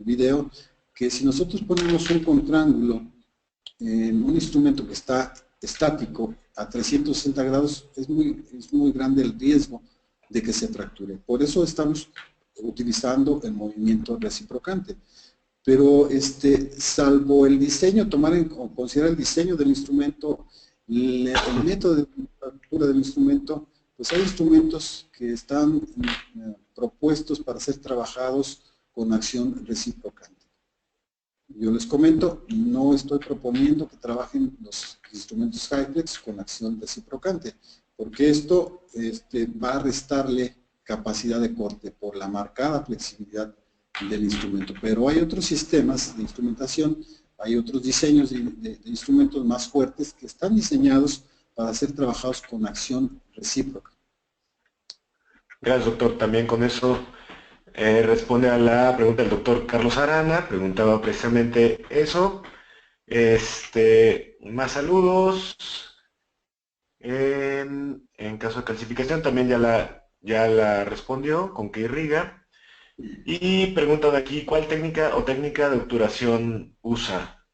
B: video que si nosotros ponemos un contraángulo en un instrumento que está estático a 360 grados, es muy grande el riesgo de que se fracture. Por eso estamos utilizando el movimiento reciprocante. Pero salvo el diseño, considerar el diseño del instrumento, el método de fractura del instrumento, pues hay instrumentos que están propuestos para ser trabajados con acción reciprocante. Yo les comento, no estoy proponiendo que trabajen los instrumentos Hyplex con acción reciprocante, porque esto va a restarle capacidad de corte por la marcada flexibilidad del instrumento. Pero hay otros sistemas de instrumentación, hay otros diseños de instrumentos más fuertes que están diseñados para ser trabajados con acción recíproca.
E: Gracias, doctor. También con eso responde a la pregunta del doctor Carlos Arana. Preguntaba precisamente eso. Más saludos. En caso de calcificación también ya la respondió con que irriga. Y pregunta de aquí, ¿cuál técnica o técnica de obturación usa?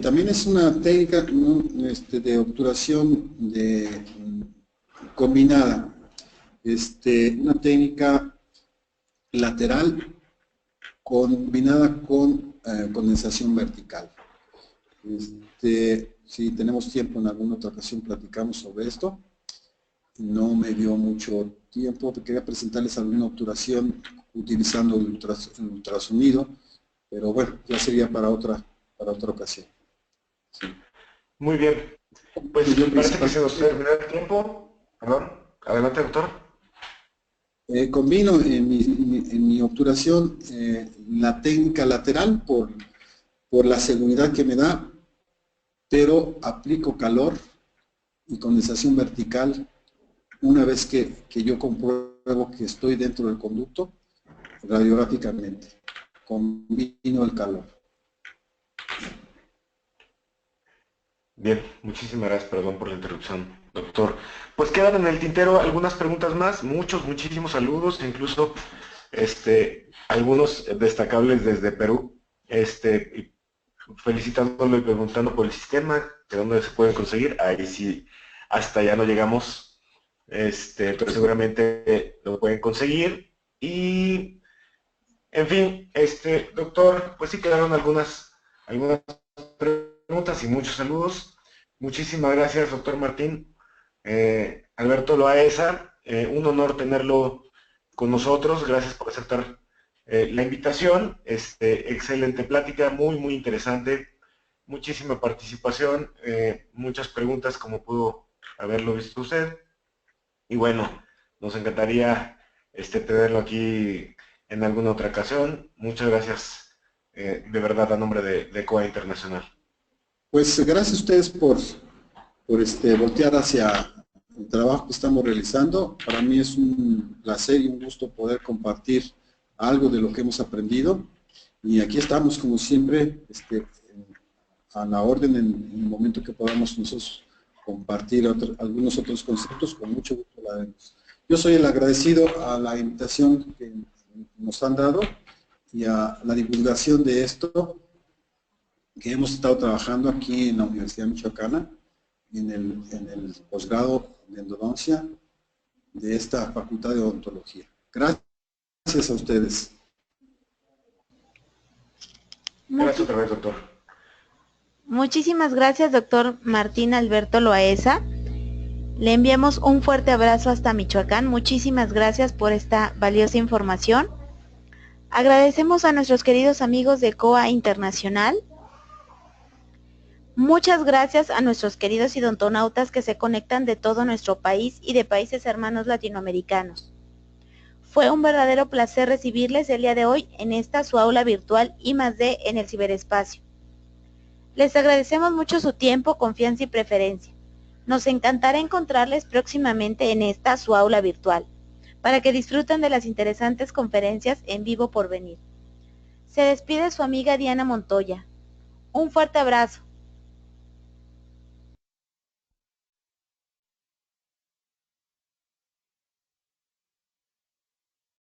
B: También es una técnica, ¿no? De obturación combinada. Una técnica lateral combinada con condensación vertical. Si tenemos tiempo, en alguna otra ocasión platicamos sobre esto. No me dio mucho tiempo, quería presentarles alguna obturación utilizando el ultrasonido, pero bueno, ya sería para otra ocasión. Sí.
E: Muy bien. Pues parece que se nos terminó el tiempo. Perdón. Adelante, doctor.
B: Combino en mi obturación la técnica lateral por la seguridad que me da, pero aplico calor y condensación vertical una vez que yo compruebo que estoy dentro del conducto radiográficamente. Combino el calor.
E: Bien, muchísimas gracias, perdón por la interrupción, doctor. Pues quedan en el tintero algunas preguntas más, muchísimos saludos, incluso algunos destacables desde Perú, felicitándolo y preguntando por el sistema, de dónde se pueden conseguir, ahí sí, hasta ya no llegamos, pero seguramente lo pueden conseguir. Y, en fin, doctor, pues sí quedaron algunas preguntas y muchos saludos. Muchísimas gracias, doctor Martín. Alberto Loaesa, un honor tenerlo con nosotros. Gracias por aceptar la invitación. Excelente plática, muy interesante. Muchísima participación, muchas preguntas como pudo haberlo visto usted. Y bueno, nos encantaría tenerlo aquí en alguna otra ocasión. Muchas gracias, de verdad, a nombre de COA Internacional.
B: Pues gracias a ustedes por voltear hacia el trabajo que estamos realizando. Para mí es un placer y un gusto poder compartir algo de lo que hemos aprendido. Y aquí estamos, como siempre, a la orden en el momento que podamos nosotros compartir algunos otros conceptos, con mucho gusto la haremos. Yo soy el agradecido a la invitación que nos han dado y a la divulgación de esto que hemos estado trabajando aquí en la Universidad Michoacana, en el posgrado de endodoncia de esta Facultad de Odontología. Gracias a ustedes.
E: Gracias otra vez, doctor.
C: Muchísimas gracias, doctor Martín Alberto Loaesa. Le enviamos un fuerte abrazo hasta Michoacán. Muchísimas gracias por esta valiosa información. Agradecemos a nuestros queridos amigos de COA Internacional. Muchas gracias a nuestros queridos odontonautas que se conectan de todo nuestro país y de países hermanos latinoamericanos. Fue un verdadero placer recibirles el día de hoy en esta su aula virtual I+D en el ciberespacio. Les agradecemos mucho su tiempo, confianza y preferencia. Nos encantará encontrarles próximamente en esta su aula virtual, para que disfruten de las interesantes conferencias en vivo por venir. Se despide su amiga Diana Montoya. Un fuerte abrazo.